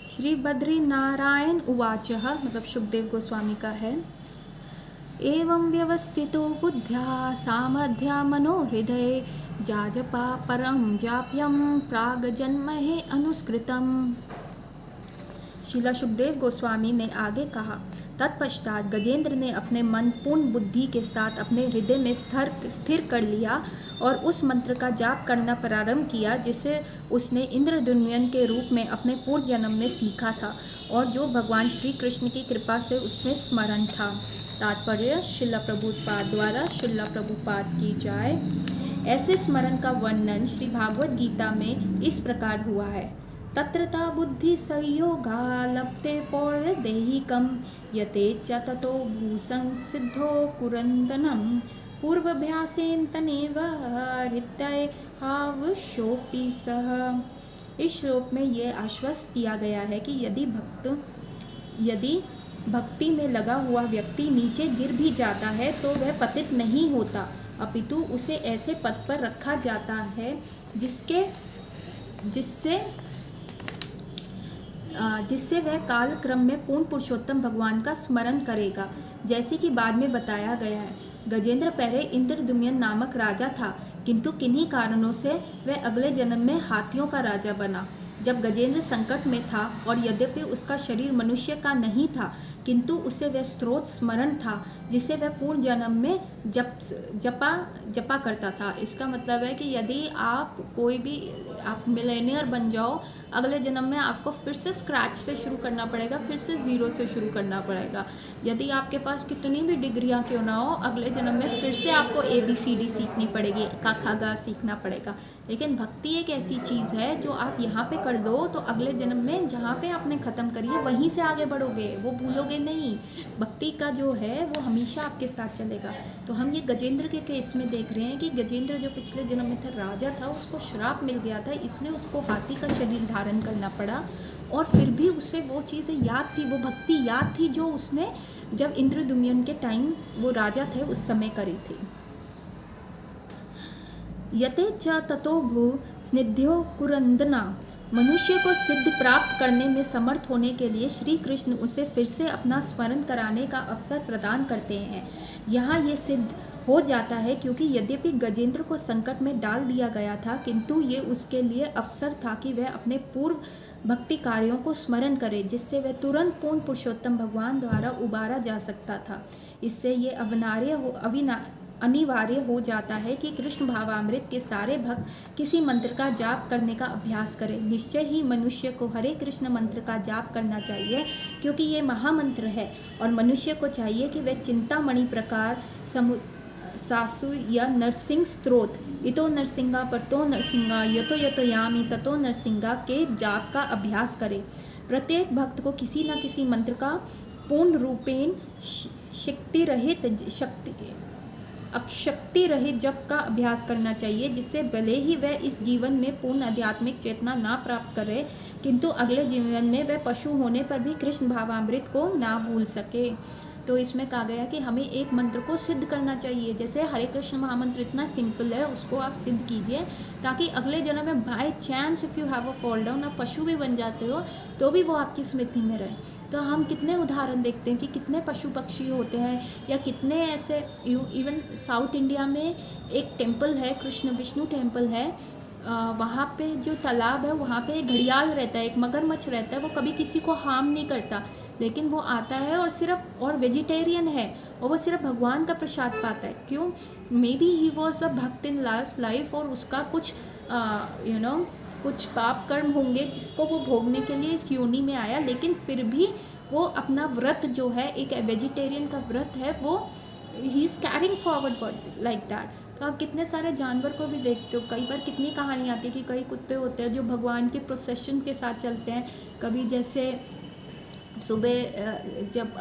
Shri Badri Narayan उवाचः, मतलब सुखदेव गोस्वामी का है। एवं व्यवस्थितो बुद्ध्या सामध्या मनोहृदये जाजपा परम जाप्यम प्रागजन्महे अनुस्कृतम। शीला सुखदेव गोस्वामी ने आगे कहा, तत्पश्चात गजेंद्र ने अपने मन पूर्ण बुद्धि के साथ अपने हृदय में स्थिर कर लिया और उस मंत्र का जाप करना प्रारंभ किया जिसे उसने इंद्रद्युम्न के रूप में अपने पूर्व जन्म में सीखा था और जो भगवान श्री कृष्ण की कृपा से उसमें स्मरण था। तात्पर्य शिला प्रभुपाद द्वारा शिला प्रभुपाद की जाए। ऐसे स्मरण का वर्णन श्री भागवत गीता में इस प्रकार हुआ है। तत्रता बुद्धि संयोगा लप्ते पौर्य देहिकम यते च ततो भूसं सिद्धो कुरंदनम पूर्वाभ्यासेन तनेव हृदय आवश्योपि सह। इस श्लोक में यह आश्वस्त किया गया है कि यदि भक्ति में लगा हुआ व्यक्ति नीचे गिर भी जाता है तो वह पतित नहीं होता, अपितु उसे ऐसे पद पर रखा जाता है जिससे वह काल क्रम में पूर्ण पुरुषोत्तम भगवान का स्मरण करेगा, जैसे कि बाद में बताया गया है। गजेंद्र पहले इंद्रद्युम्न नामक राजा था, किंतु किन्हीं कारणों से वह अगले जन्म में हाथियों का राजा बना। जब गजेंद्र संकट में था और यद्यपि उसका शरीर मनुष्य का नहीं था, किंतु उसे वह स्रोत स्मरण था जिसे वह पूर्ण जन्म में जपा करता था। इसका मतलब है कि यदि आप मिलेनियर बन जाओ, अगले जन्म में आपको फिर से स्क्रैच से शुरू करना पड़ेगा, फिर से ज़ीरो से शुरू करना पड़ेगा। यदि आपके पास कितनी भी डिग्रियां क्यों ना हो, अगले जन्म में फिर से आपको ABCD सीखनी पड़ेगी, का खा गा सीखना पड़ेगा। लेकिन भक्ति एक ऐसी चीज़ है जो आप यहाँ पे कर दो तो अगले जन्म में जहाँ पे आपने ख़त्म करी है वहीं से आगे बढ़ोगे, वो भूलोगे नहीं। भक्ति का जो है वो हमेशा आपके साथ चलेगा। तो हम ये गजेंद्र के केस में देख रहे हैं कि गजेंद्र जो पिछले जन्म में था राजा था, उसको श्राप मिल गया था, इसलिए उसको हाथी का शरीर धारण करना पड़ा। और फिर भी उसे वो चीज़ें याद थी, वो भक्ति याद थी जो उसने जब इंद्रद्युम्न के टाइम वो राजा थे उस समय करी थी। यते च ततो भू स्निध्यो कुरंदना। मनुष्य को सिद्ध प्राप्त करने में समर्थ होने के लिए श्री कृष्ण उसे फिर से अपना स्मरण कराने का अवसर प्रदान करते हैं। यहाँ ये सिद्ध हो जाता है क्योंकि यद्यपि गजेंद्र को संकट में डाल दिया गया था, किंतु ये उसके लिए अवसर था कि वह अपने पूर्व भक्ति कार्यों को स्मरण करे, जिससे वह तुरंत पूर्ण पुरुषोत्तम भगवान द्वारा उबारा जा सकता था। इससे ये अनिवार्य हो जाता है कि कृष्ण भावामृत के सारे भक्त किसी मंत्र का जाप करने का अभ्यास करें। निश्चय ही मनुष्य को हरे कृष्ण मंत्र का जाप करना चाहिए, क्योंकि ये महामंत्र है और मनुष्य को चाहिए कि वह चिंतामणि प्रकार सासु या नरसिंह स्त्रोत इतो नरसिंगा परतो नरसिंगा यतो यतो यामी ततो नरसिंगा के जाप का अभ्यास करे। प्रत्येक भक्त को किसी न किसी मंत्र का पूर्ण रूपेण शक्ति रहित जप का अभ्यास करना चाहिए, जिससे भले ही वह इस जीवन में पूर्ण आध्यात्मिक चेतना ना प्राप्त करे, किंतु अगले जीवन में वह पशु होने पर भी कृष्ण भावामृत को ना भूल सके। तो इसमें कहा गया कि हमें एक मंत्र को सिद्ध करना चाहिए। जैसे हरे कृष्ण महामंत्र इतना सिंपल है, उसको आप सिद्ध कीजिए ताकि अगले जन्म में by chance if you have a fall down, आप पशु भी बन जाते हो तो भी वो आपकी स्मृति में रहे। तो हम कितने उदाहरण देखते हैं कि कितने पशु पक्षी होते हैं, या कितने ऐसे इवन साउथ इंडिया में एक टेम्पल है, कृष्ण विष्णु टेम्पल है, वहाँ पे जो तालाब है वहाँ पे एक घड़ियाल रहता है, एक मगरमच्छ रहता है, वो कभी किसी को हार्म नहीं करता, लेकिन वो आता है और सिर्फ और वेजिटेरियन है और वो सिर्फ भगवान का प्रसाद पाता है। क्यों? May be he was a भक्त इन लास्ट लाइफ और उसका कुछ कुछ पाप कर्म होंगे जिसको वो भोगने के लिए इस योनि में आया, लेकिन फिर भी वो अपना व्रत जो है, एक वेजिटेरियन का व्रत है, वो he is carrying forward like that. तो आप कितने सारे जानवर को भी देखते हो, कई बार कितनी कहानी आती है कि कई कुत्ते होते हैं जो भगवान के प्रोसेशन के साथ चलते हैं। कभी जैसे सुबह जब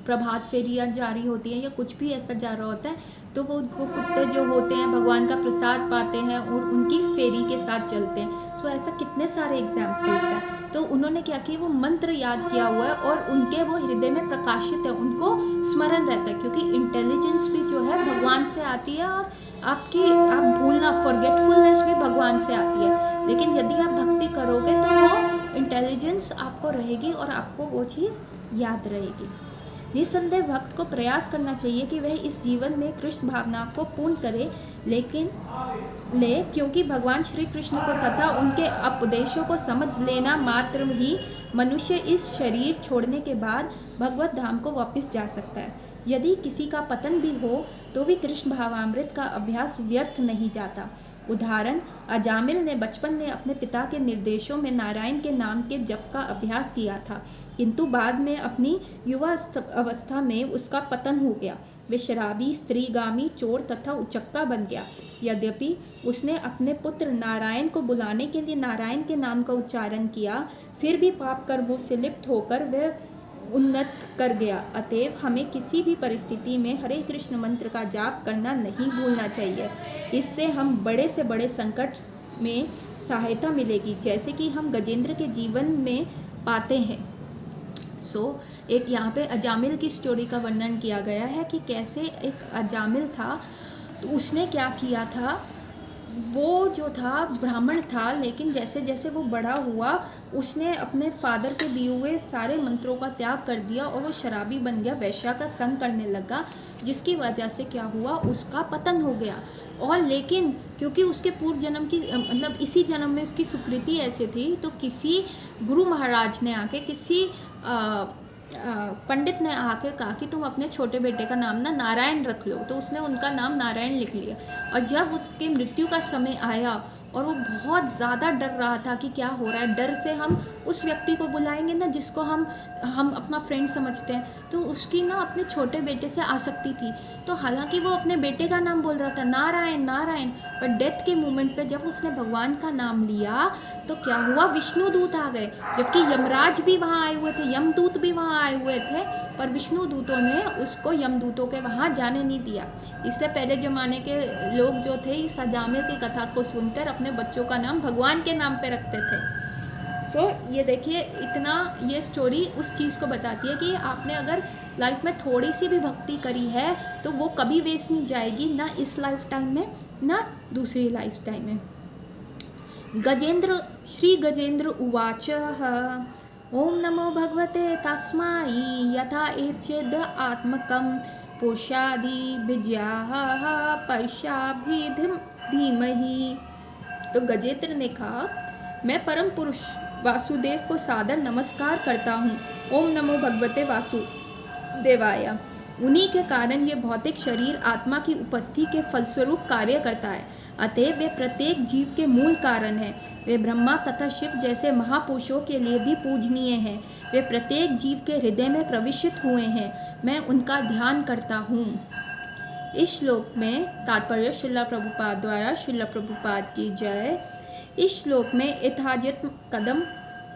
प्रभात फेरियाँ जारी होती हैं या कुछ भी ऐसा जा रहा होता है, तो वो कुत्ते जो होते हैं भगवान का प्रसाद पाते हैं और उनकी फेरी के साथ चलते हैं। सो ऐसा कितने सारे एग्जाम्पल्स हैं। तो उन्होंने क्या किया, वो मंत्र याद किया हुआ है और उनके वो हृदय में प्रकाशित है, उनको स्मरण रहता है, क्योंकि इंटेलिजेंस भी जो है भगवान से आती है और आप भूलना, फॉरगेटफुलनेस भी भगवान से आती है। लेकिन यदि आप भक्ति करोगे तो वो इंटेलिजेंस आपको रहेगी और आपको वो चीज़ याद रहेगी। निसंदेह भक्त को प्रयास करना चाहिए कि वह इस जीवन में कृष्ण भावना को पूर्ण करे, क्योंकि भगवान श्री कृष्ण को तथा उनके उपदेशों को समझ लेना मात्र ही मनुष्य इस शरीर छोड़ने के बाद भगवत धाम को वापस जा सकता है। यदि किसी का पतन भी हो तो भी कृष्ण भावामृत का अभ्यास व्यर्थ नहीं जाता। उदाहरण, अजामिल ने बचपन में अपने पिता के निर्देशों में नारायण के नाम के जप का अभ्यास किया था, किंतु बाद में अपनी युवा अवस्था में उसका पतन हो गया। वे शराबी, स्त्रीगामी, चोर तथा उचक्का बन गया। यद्यपि उसने अपने पुत्र नारायण को बुलाने के लिए नारायण के नाम का उच्चारण किया, फिर भी पाप कर्मों से लिप्त होकर वह उन्नत कर गया। अतएव हमें किसी भी परिस्थिति में हरे कृष्ण मंत्र का जाप करना नहीं भूलना चाहिए। इससे हम बड़े से बड़े संकट में सहायता मिलेगी, जैसे कि हम गजेंद्र के जीवन में पाते हैं। एक यहाँ पे अजामिल की स्टोरी का वर्णन किया गया है कि कैसे एक अजामिल था, तो उसने क्या किया था, वो जो था ब्राह्मण था, लेकिन जैसे जैसे वो बड़ा हुआ उसने अपने फादर के दिए हुए सारे मंत्रों का त्याग कर दिया और वो शराबी बन गया, वैश्या का संग करने लगा, जिसकी वजह से क्या हुआ, उसका पतन हो गया। और लेकिन क्योंकि उसके पूर्व जन्म की मतलब इसी जन्म में उसकी सुकृति ऐसे थी, तो किसी गुरु महाराज ने आके, किसी पंडित ने आके कहा कि तुम अपने छोटे बेटे का नाम ना नारायण रख लो। तो उसने उनका नाम नारायण लिख लिया। और जब उसके मृत्यु का समय आया और वो बहुत ज़्यादा डर रहा था कि क्या हो रहा है, डर से हम उस व्यक्ति को बुलाएंगे ना जिसको हम अपना फ्रेंड समझते हैं, तो उसकी ना अपने छोटे बेटे से आसक्ति थी। तो हालांकि वो अपने बेटे का नाम बोल रहा था नारायण नारायण, पर डेथ के मोमेंट पे जब उसने भगवान का नाम लिया तो क्या हुआ, विष्णु दूत आ गए। जबकि यमराज भी वहाँ आए हुए थे, यमदूत भी वहाँ आए हुए थे, पर विष्णु दूतों ने उसको यमदूतों के वहाँ जाने नहीं दिया। इसलिए पहले ज़माने के लोग जो थे इस अजामिल की कथा को सुनकर अपने बच्चों का नाम भगवान के नाम पे रखते थे। ये देखिए, इतना ये स्टोरी उस चीज़ को बताती है कि आपने अगर लाइफ में थोड़ी सी भी भक्ति करी है तो वो कभी वेस्ट नहीं जाएगी, ना इस लाइफ टाइम में ना दूसरी लाइफ टाइम में। श्री गजेंद्र उवाच ओम नमो भगवते तस्मै यथा एचेद आत्मकं पुरुषादि विज्ञाः परशाभिधिम धीमहि। तो गजेंद्र ने कहा, मैं परम पुरुष वासुदेव को सादर नमस्कार करता हूँ। ओम नमो भगवते वासुदेवाय। उन्हीं के कारण ये भौतिक शरीर आत्मा की उपस्थिति के फलस्वरूप कार्य करता है। अतएव वे प्रत्येक जीव के मूल कारण हैं। वे ब्रह्मा तथा शिव जैसे महापुरुषों के लिए भी पूजनीय हैं। वे प्रत्येक जीव के हृदय में प्रविष्ट हुए हैं। मैं उनका ध्यान करता हूँ। इस श्लोक में तात्पर्य श्रील प्रभुपाद द्वारा, श्रील प्रभुपाद की जय। इस श्लोक में यथायथ कदम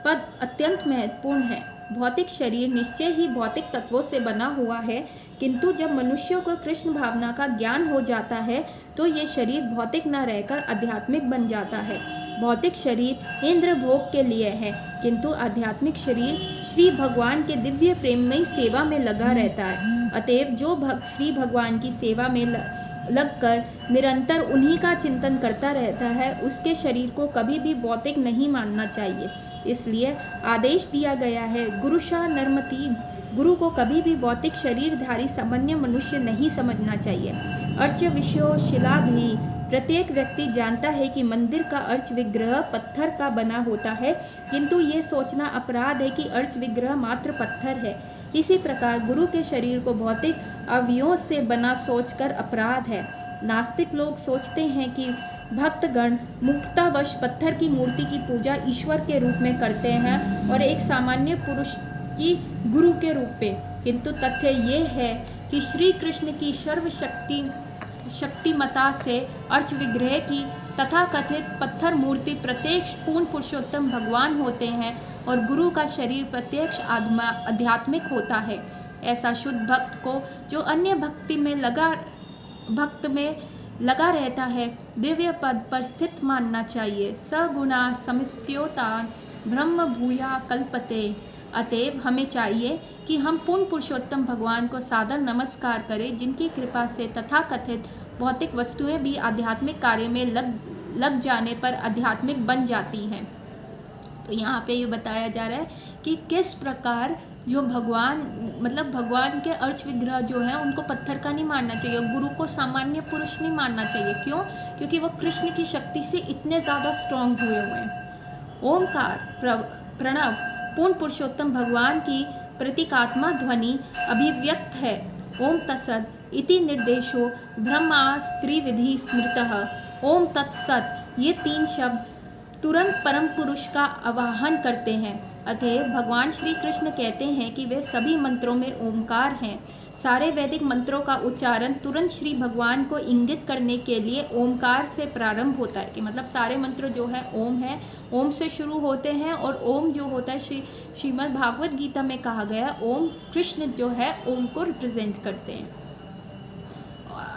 पद अत्यंत महत्वपूर्ण है। भौतिक शरीर निश्चय ही भौतिक तत्वों से बना हुआ है, किंतु जब मनुष्यों को कृष्ण भावना का ज्ञान हो जाता है तो ये शरीर भौतिक न रहकर आध्यात्मिक बन जाता है। भौतिक शरीर इंद्र भोग के लिए है, किंतु आध्यात्मिक शरीर श्री भगवान के दिव्य प्रेममयी सेवा में लगा रहता है। अतएव जो भक्त श्री भगवान की सेवा में लगकर निरंतर उन्हीं का चिंतन करता रहता है, उसके शरीर को कभी भी भौतिक नहीं मानना चाहिए। इसलिए आदेश दिया गया है, गुरुशा नरमति, गुरु को कभी भी भौतिक शरीरधारी सामान्य मनुष्य नहीं समझना चाहिए। अर्च विषयो शिलाधि, प्रत्येक व्यक्ति जानता है कि मंदिर का अर्च विग्रह पत्थर का बना होता है, किंतु ये सोचना अपराध है कि अर्च विग्रह मात्र पत्थर है। इसी प्रकार गुरु के शरीर को भौतिक अवयवों से बना सोचकर अपराध है। नास्तिक लोग सोचते हैं कि भक्तगण मूर्खतावश पत्थर की मूर्ति की पूजा ईश्वर के रूप में करते हैं और एक सामान्य पुरुष की गुरु के रूप में, किंतु तथ्य ये है कि श्री कृष्ण की शक्तिमता से अर्च विग्रह की तथाकथित पत्थर मूर्ति प्रत्यक्ष पूर्ण पुरुषोत्तम भगवान होते हैं और गुरु का शरीर प्रत्यक्ष आध्यात्मिक होता है। ऐसा शुद्ध भक्त को जो अन्य भक्त में लगा रहता है, दिव्य पद पर स्थित मानना चाहिए। सगुणा समित्योतान ब्रह्म भूया कल्पते। अतएव हमें चाहिए कि हम पूर्ण पुरुषोत्तम भगवान को सादर नमस्कार करें, जिनकी कृपा से तथाकथित भौतिक वस्तुएं भी आध्यात्मिक कार्य में लग जाने पर आध्यात्मिक बन जाती हैं। तो यहाँ पे ये बताया जा रहा है कि किस प्रकार जो भगवान के अर्च विग्रह जो है उनको पत्थर का नहीं मानना चाहिए, गुरु को सामान्य पुरुष नहीं मानना चाहिए। क्यों? क्योंकि वो कृष्ण की शक्ति से इतने ज़्यादा स्ट्रांग हुए हुए हैं। ओमकार प्रणव पूर्ण पुरुषोत्तम भगवान की प्रतीकात्मा ध्वनि अभिव्यक्त है। ओम तत्सद इति निर्देशो ब्रह्मास्त्रिविधि स्मृतः। ओम तत्सत, ये 3 शब्द तुरंत परम पुरुष का आवाहन करते हैं। अतएव भगवान श्री कृष्ण कहते हैं कि वे सभी मंत्रों में ओमकार हैं। सारे वैदिक मंत्रों का उच्चारण तुरंत श्री भगवान को इंगित करने के लिए ओमकार से प्रारंभ होता है, कि मतलब सारे मंत्र जो है ओम से शुरू होते हैं। और ओम जो होता है श्रीमद् भागवत गीता में कहा गया, ओम कृष्ण जो है ओम को रिप्रेजेंट करते हैं।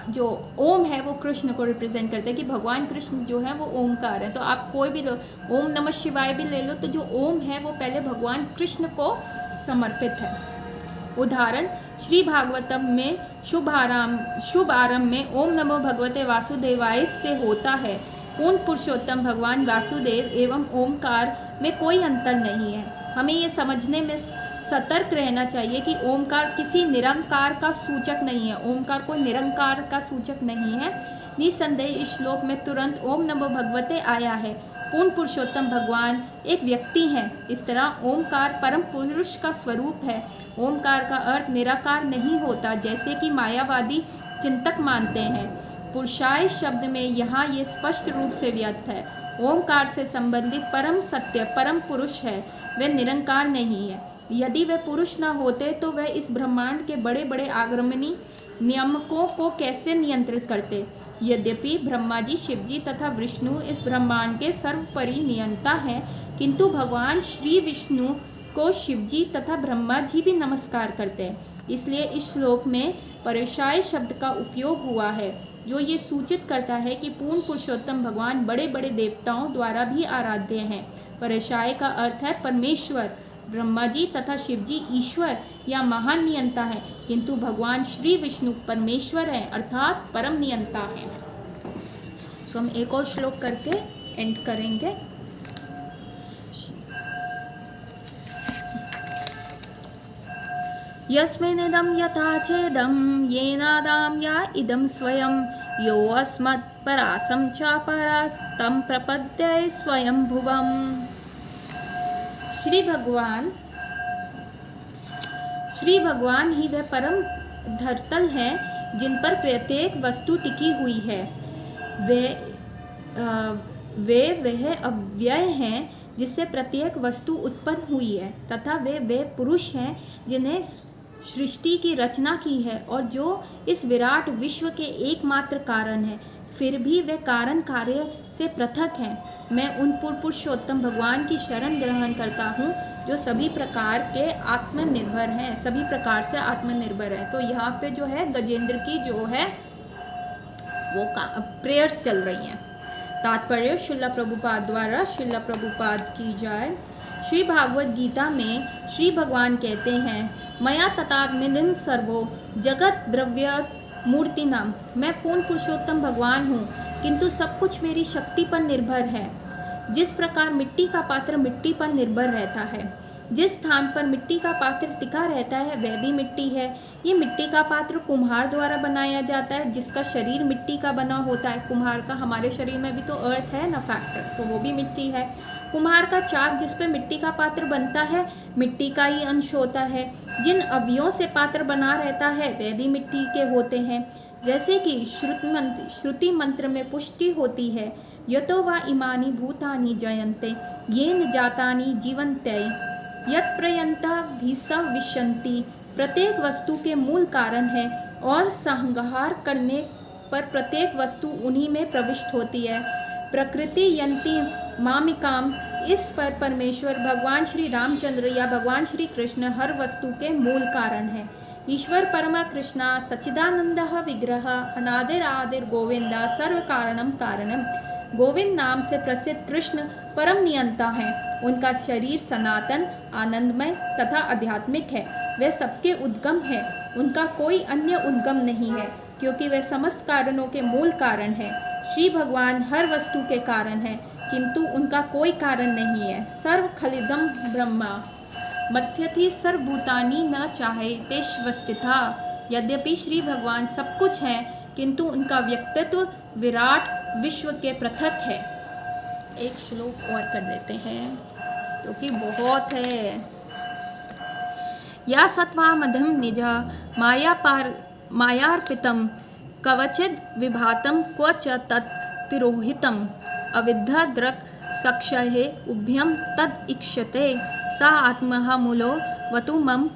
जो ओम है वो कृष्ण को रिप्रेजेंट करते हैं, कि भगवान कृष्ण जो है वो ओमकार है। तो आप कोई भी ओम नमः शिवाय भी ले लो, तो जो ओम है वो पहले भगवान कृष्ण को समर्पित है। उदाहरण श्री भागवतम में शुभ आरंभ में ओम नमो भगवते वासुदेवाय से होता है। पूर्ण पुरुषोत्तम भगवान वासुदेव एवं ओमकार में कोई अंतर नहीं है। हमें ये समझने में सतर्क रहना चाहिए कि ओमकार किसी निरंकार का सूचक नहीं है। ओमकार कोई निरंकार का सूचक नहीं है। निसंदेह इस श्लोक में तुरंत ओम नमो भगवते आया है। पूर्ण पुरुषोत्तम भगवान एक व्यक्ति हैं। इस तरह ओमकार परम पुरुष का स्वरूप है। ओमकार का अर्थ निराकार नहीं होता, जैसे कि मायावादी चिंतक मानते हैं। पुरुषाय शब्द में यहाँ ये स्पष्ट रूप से व्यक्त है। ओमकार से संबंधित परम सत्य परम पुरुष है, वे निरंकार नहीं है। यदि वे पुरुष न होते तो वह इस ब्रह्मांड के बड़े बड़े आगमनी नियामकों को कैसे नियंत्रित करते। यद्यपि ब्रह्मा जी, शिव जी तथा विष्णु इस ब्रह्मांड के सर्वोपरि नियंता हैं, किंतु भगवान श्री विष्णु को शिव जी तथा ब्रह्मा जी भी नमस्कार करते हैं। इसलिए इस श्लोक में परेशाय शब्द का उपयोग हुआ है, जो ये सूचित करता है कि पूर्ण पुरुषोत्तम भगवान बड़े बड़े देवताओं द्वारा भी आराध्य हैं। परेशाय का अर्थ है परमेश्वर। ब्रह्मा जी तथा शिव जी ईश्वर या महान नियंता है, किंतु भगवान श्री विष्णु परमेश्वर है, अर्थात परम नियंता है। तो हम एक और श्लोक करके एंड करेंगे। यस्मिनिदं यथा चेदं येनादां या इदं स्वयं यो अस्मत् परासं च परास्तं प्रपद्ये स्वयंभुवम्। श्री भगवान ही वह परम धरतल हैं जिन पर प्रत्येक वस्तु टिकी हुई है। वह अव्यय हैं जिससे प्रत्येक वस्तु उत्पन्न हुई है, तथा वे पुरुष हैं जिन्हें सृष्टि की रचना की है और जो इस विराट विश्व के एकमात्र कारण है। फिर भी वे कारण कार्य से पृथक हैं। मैं उन पुरुषोत्तम भगवान की शरण ग्रहण करता हूँ जो सभी प्रकार के आत्मनिर्भर हैं, सभी प्रकार से आत्मनिर्भर हैं। तो यहाँ पे जो है गजेंद्र की जो है वो प्रेयर्स चल रही हैं। तात्पर्य श्रील प्रभुपाद द्वारा, श्रील प्रभुपाद की जाए। श्री भागवत गीता में श्री भगवान कहते हैं, मया ततात्मिदं सर्वो जगत द्रव्य मूर्ति नाम। मैं पूर्ण पुरुषोत्तम भगवान हूँ, किंतु सब कुछ मेरी शक्ति पर निर्भर है। जिस प्रकार मिट्टी का पात्र मिट्टी पर निर्भर रहता है, जिस स्थान पर मिट्टी का पात्र टिका रहता है वह भी मिट्टी है। ये मिट्टी का पात्र कुम्हार द्वारा बनाया जाता है, जिसका शरीर मिट्टी का बना होता है। कुम्हार का हमारे शरीर में भी तो अर्थ है ना, फैक्टर, तो वो भी मिट्टी है। कुम्हार का चाक जिस पे मिट्टी का पात्र बनता है, मिट्टी का ही अंश होता है। जिन अवयवों से पात्र बना रहता है वह भी मिट्टी के होते हैं। जैसे कि श्रुति मंत्र में पुष्टि होती है, यतो वा इमानि भूतानि जयन्ते येन जातानि जीवन्ते यत् प्रयंता विश्यन्ति। प्रत्येक वस्तु के मूल कारण है और संहार करने पर प्रत्येक वस्तु उन्हीं में प्रविष्ट होती है। प्रकृति यंती मामिकाम, इस पर परमेश्वर भगवान श्री रामचंद्र या भगवान श्री कृष्ण हर वस्तु के मूल कारण है। ईश्वर परमा कृष्णा सच्चिदानंद विग्रह अनादिर आदिर गोविंदा सर्व कारणम कारणम। गोविंद नाम से प्रसिद्ध कृष्ण परम नियंता हैं। उनका शरीर सनातन, आनंदमय तथा आध्यात्मिक है। वे सबके उद्गम है, उनका कोई अन्य उद्गम नहीं है, क्योंकि वे समस्त कारणों के मूल कारण है। श्री भगवान हर वस्तु के कारण है, किंतु उनका कोई कारण नहीं है। सर्व खलिदम ब्रह्मा मध्यथि सर्वभूतानि न चाहे तेष्वस्थिता। यद्यपि श्री भगवान सब कुछ हैं, किंतु उनका व्यक्तित्व विराट विश्व के पृथक है। एक श्लोक और कर देते हैं, क्योंकि बहुत है। या सत्वा मध्यम निज मायार्पितम कवचिद विभातम क्व च तत् तिरोहितम अविद्या दृक् सक्षये उभ्यम तद इक्षते सा आत्महा मूलो वतु मम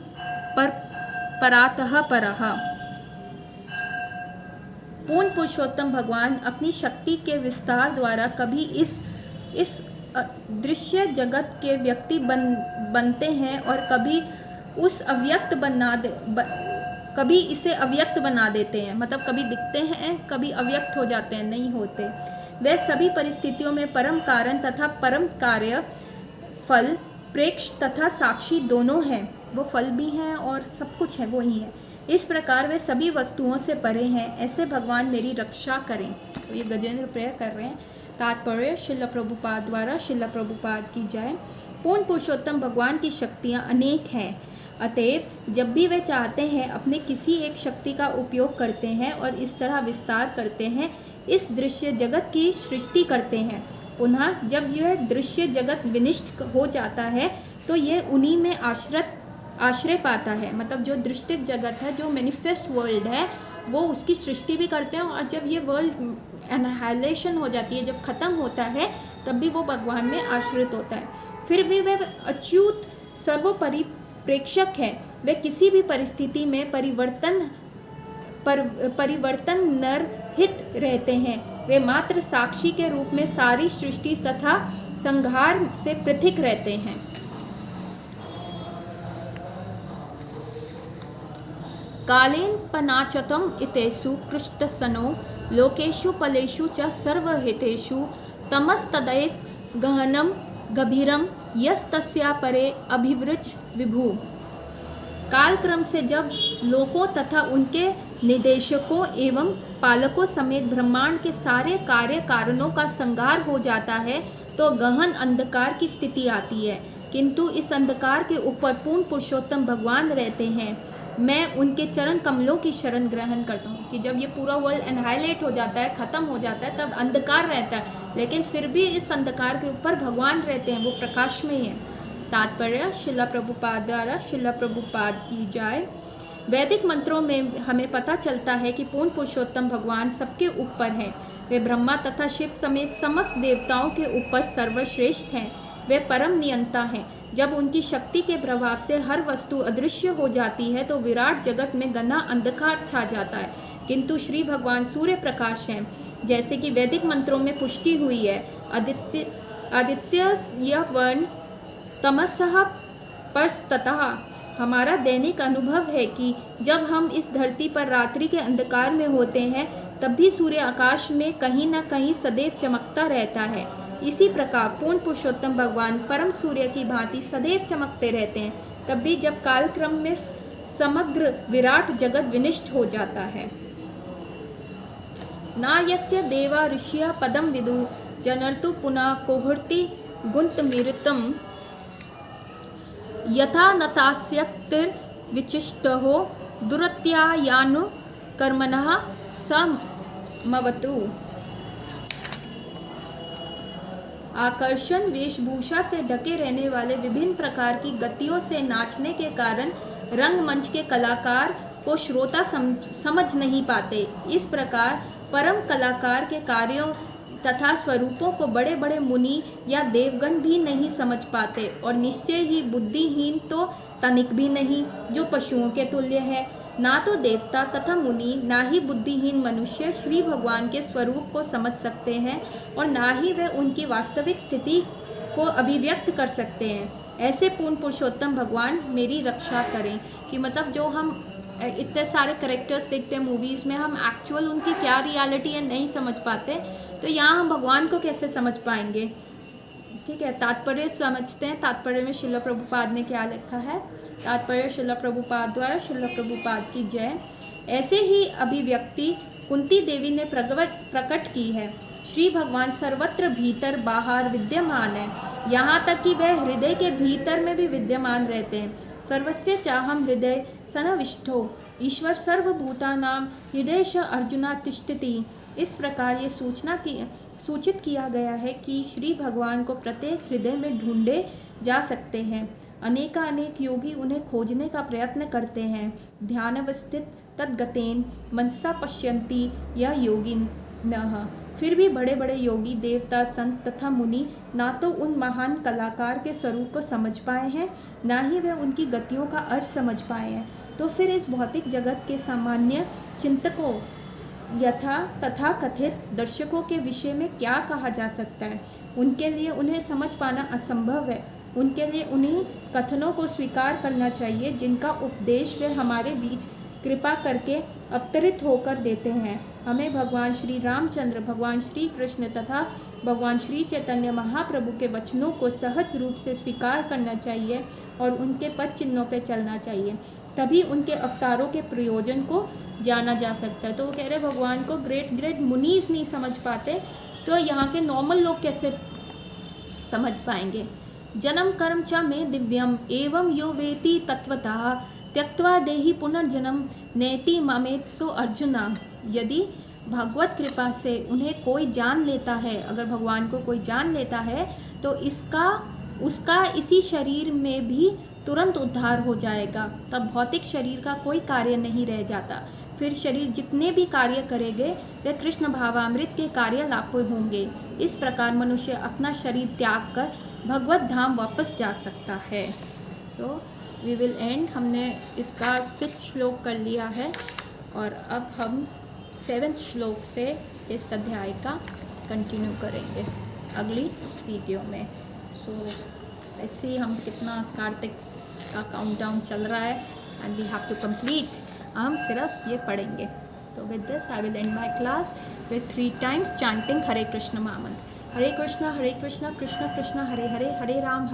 परातः परः। पूर्ण पुरुषोत्तम भगवान अपनी शक्ति के विस्तार द्वारा कभी इस दृश्य जगत के व्यक्ति बनते हैं और कभी कभी इसे अव्यक्त बना देते हैं। मतलब कभी दिखते हैं, कभी अव्यक्त हो जाते हैं, नहीं होते। वे सभी परिस्थितियों में परम कारण तथा परम कार्य, फल, प्रेक्ष तथा साक्षी दोनों हैं। वो फल भी हैं और सब कुछ है, वो ही है। इस प्रकार वे सभी वस्तुओं से परे हैं। ऐसे भगवान मेरी रक्षा करें। तो ये गजेंद्र प्रेयर कर रहे हैं। तात्पर्य श्रील प्रभुपाद द्वारा, श्रील प्रभुपाद की जय। पूर्ण पुरुषोत्तम भगवान की शक्तियाँ अनेक हैं, अतएव जब भी वे चाहते हैं अपने किसी एक शक्ति का उपयोग करते हैं और इस तरह विस्तार करते हैं, इस दृश्य जगत की सृष्टि करते हैं। पुनः जब यह दृश्य जगत विनिष्ट हो जाता है तो यह उन्हीं में आश्रय पाता है। मतलब जो दृष्टिक जगत है, जो मैनिफेस्ट वर्ल्ड है, वो उसकी सृष्टि भी करते हैं। और जब ये वर्ल्ड एनहाइलेशन हो जाती है, जब ख़त्म होता है, तब भी वो भगवान में आश्रित होता है। फिर भी वे अच्युत सर्वोपरि प्रेक्षक है। वे किसी भी परिस्थिति में परिवर्तन नरहित रहते हैं। वे मात्र साक्षी के रूप में सारी सृष्टि तथा संहार से पृथक रहते हैं। कालेन पनाचतम इतेषु कृष्टसनो लोकेषु फलेषु च सर्वहितेषु तमस्तदैः गहनम गभीरम यस्तस्या परे अभिवृच विभु। कालक्रम से जब लोकों तथा उनके निदेशकों एवं पालकों समेत ब्रह्मांड के सारे कार्य कारणों का संहार हो जाता है तो गहन अंधकार की स्थिति आती है। किंतु इस अंधकार के ऊपर पूर्ण पुरुषोत्तम भगवान रहते हैं। मैं उनके चरण कमलों की शरण ग्रहण करता हूँ। कि जब ये पूरा वर्ल्ड एनहाइलेट हो जाता है, ख़त्म हो जाता है, तब अंधकार रहता है, लेकिन फिर भी इस अंधकार के ऊपर भगवान रहते हैं, वो प्रकाश में ही है। तात्पर्य श्रील प्रभुपाद द्वारा, श्रील प्रभुपाद की जय। वैदिक मंत्रों में हमें पता चलता है कि पूर्ण पुरुषोत्तम भगवान सबके ऊपर हैं। वे ब्रह्मा तथा शिव समेत समस्त देवताओं के ऊपर सर्वश्रेष्ठ हैं। वे परम नियंता हैं। जब उनकी शक्ति के प्रभाव से हर वस्तु अदृश्य हो जाती है तो विराट जगत में घना अंधकार छा जाता है। किंतु श्री भगवान सूर्य प्रकाश हैं, जैसे कि वैदिक मंत्रों में पुष्टि हुई है। आदित्य यह वर्ण तमसः परस्ततः। हमारा दैनिक अनुभव है कि जब हम इस धरती पर रात्रि के अंधकार में होते हैं, तब भी सूर्य आकाश में कहीं न कहीं सदैव चमकता रहता है। इसी प्रकार पूर्ण पुरुषोत्तम भगवान परम सूर्य की भांति सदैव चमकते रहते हैं। तब भी जब कालक्रम में समग्र विराट जगत विनिष्ट हो जाता है। ना यस्य देवा ऋषिया पदम विदु जनर्तु पुनः कोहर्ति गुंतमीरितम यथा नतास्यक्तिर विचिष्टहो दुरत्यायानु कर्मणः समवतु। आकर्षण वेशभूषा से ढके रहने वाले विभिन्न प्रकार की गतियों से नाचने के कारण रंगमंच के कलाकार को श्रोता समझ नहीं पाते। इस प्रकार परम कलाकार के कार्यों तथा स्वरूपों को बड़े बड़े मुनि या देवगण भी नहीं समझ पाते और निश्चय ही बुद्धिहीन तो तनिक भी नहीं, जो पशुओं के तुल्य है। ना तो देवता तथा मुनि ना ही बुद्धिहीन मनुष्य श्री भगवान के स्वरूप को समझ सकते हैं और ना ही वे उनकी वास्तविक स्थिति को अभिव्यक्त कर सकते हैं। ऐसे पूर्ण पुरुषोत्तम भगवान मेरी रक्षा करें। कि मतलब जो हम इतने सारे कैरेक्टर्स देखते हैं मूवीज़ में, हम एक्चुअल उनकी क्या रियलिटी है नहीं समझ पाते, तो यहाँ हम भगवान को कैसे समझ पाएंगे। ठीक है, तात्पर्य समझते हैं। तात्पर्य में श्रील प्रभुपाद ने क्या लिखा है। तात्पर्य श्रील प्रभुपाद द्वारा श्रील प्रभुपाद की जय। ऐसे ही अभिव्यक्ति कुंती देवी ने प्रकट की है। श्री भगवान सर्वत्र भीतर बाहर विद्यमान है, यहाँ तक कि वह हृदय के भीतर में भी विद्यमान रहते हैं। सर्वस्य चाहम हृदय सनविष्ठो ईश्वर सर्वभूतानां हृदयेश अर्जुना तिष्ठति। इस प्रकार ये सूचित किया गया है कि श्री भगवान को प्रत्येक हृदय में ढूंढे जा सकते हैं। अनेकानेक योगी उन्हें खोजने का प्रयत्न करते हैं। ध्यानवस्थित तद्गतेन मनसा पश्यन्ति या योगिनः। फिर भी बड़े बड़े योगी देवता संत तथा मुनि ना तो उन महान कलाकार के स्वरूप को समझ पाए हैं, ना ही वे उनकी गतियों का अर्थ समझ पाए हैं। तो फिर इस भौतिक जगत के सामान्य चिंतकों यथा तथा कथित दर्शकों के विषय में क्या कहा जा सकता है। उनके लिए उन्हें समझ पाना असंभव है। उनके लिए उन्हीं कथनों को स्वीकार करना चाहिए जिनका उपदेश वे हमारे बीच कृपा करके अवतरित होकर देते हैं। हमें भगवान श्री रामचंद्र, भगवान श्री कृष्ण तथा भगवान श्री चैतन्य महाप्रभु के वचनों को सहज रूप से स्वीकार करना चाहिए और उनके पद चिन्हों पर चलना चाहिए। तभी उनके अवतारों के प्रयोजन को जाना जा सकता है। तो वो कह रहे भगवान को ग्रेट ग्रेट मुनीस नहीं समझ पाते, तो यहाँ के नॉर्मल लोग कैसे समझ पाएंगे। जन्म कर्म च में दिव्यम एवं यो वेति तत्वतः त्यक्त्वा देहि पुनर्जन्म नेति ममेत्सो अर्जुना। यदि भगवत कृपा से उन्हें कोई जान लेता है, अगर भगवान को कोई जान लेता है तो उसका इसी शरीर में भी तुरंत उद्धार हो जाएगा। तब भौतिक शरीर का कोई कार्य नहीं रह जाता। फिर शरीर जितने भी कार्य करेंगे वे कृष्ण भावामृत के कार्य लाभ होंगे। इस प्रकार मनुष्य अपना शरीर त्याग कर भगवत धाम वापस जा सकता है। So we will end. हमने इसका 6 श्लोक कर लिया है और अब हम 7 श्लोक से इस अध्याय का कंटिन्यू करेंगे अगली वीडियो में। सो लेट्स सी हम कितना कार्तिक का काउंटडाउन चल रहा है and we have to complete. हम सिर्फ ये पढ़ेंगे। तो with this I will end my class with 3 times chanting Hare Krishna महामंत्र। Hare Krishna Krishna Krishna Hare Hare, Hare Ram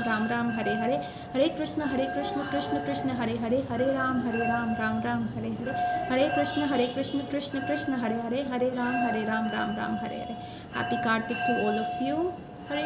Ram Ram Hare Hare, Hare Krishna Krishna Krishna Hare Hare, Hare Ram Ram Ram Hare Hare, Hare Krishna Krishna Krishna Hare Hare, Hare Ram Ram Ram Hare Hare. Happy Kartik to all of you. Hare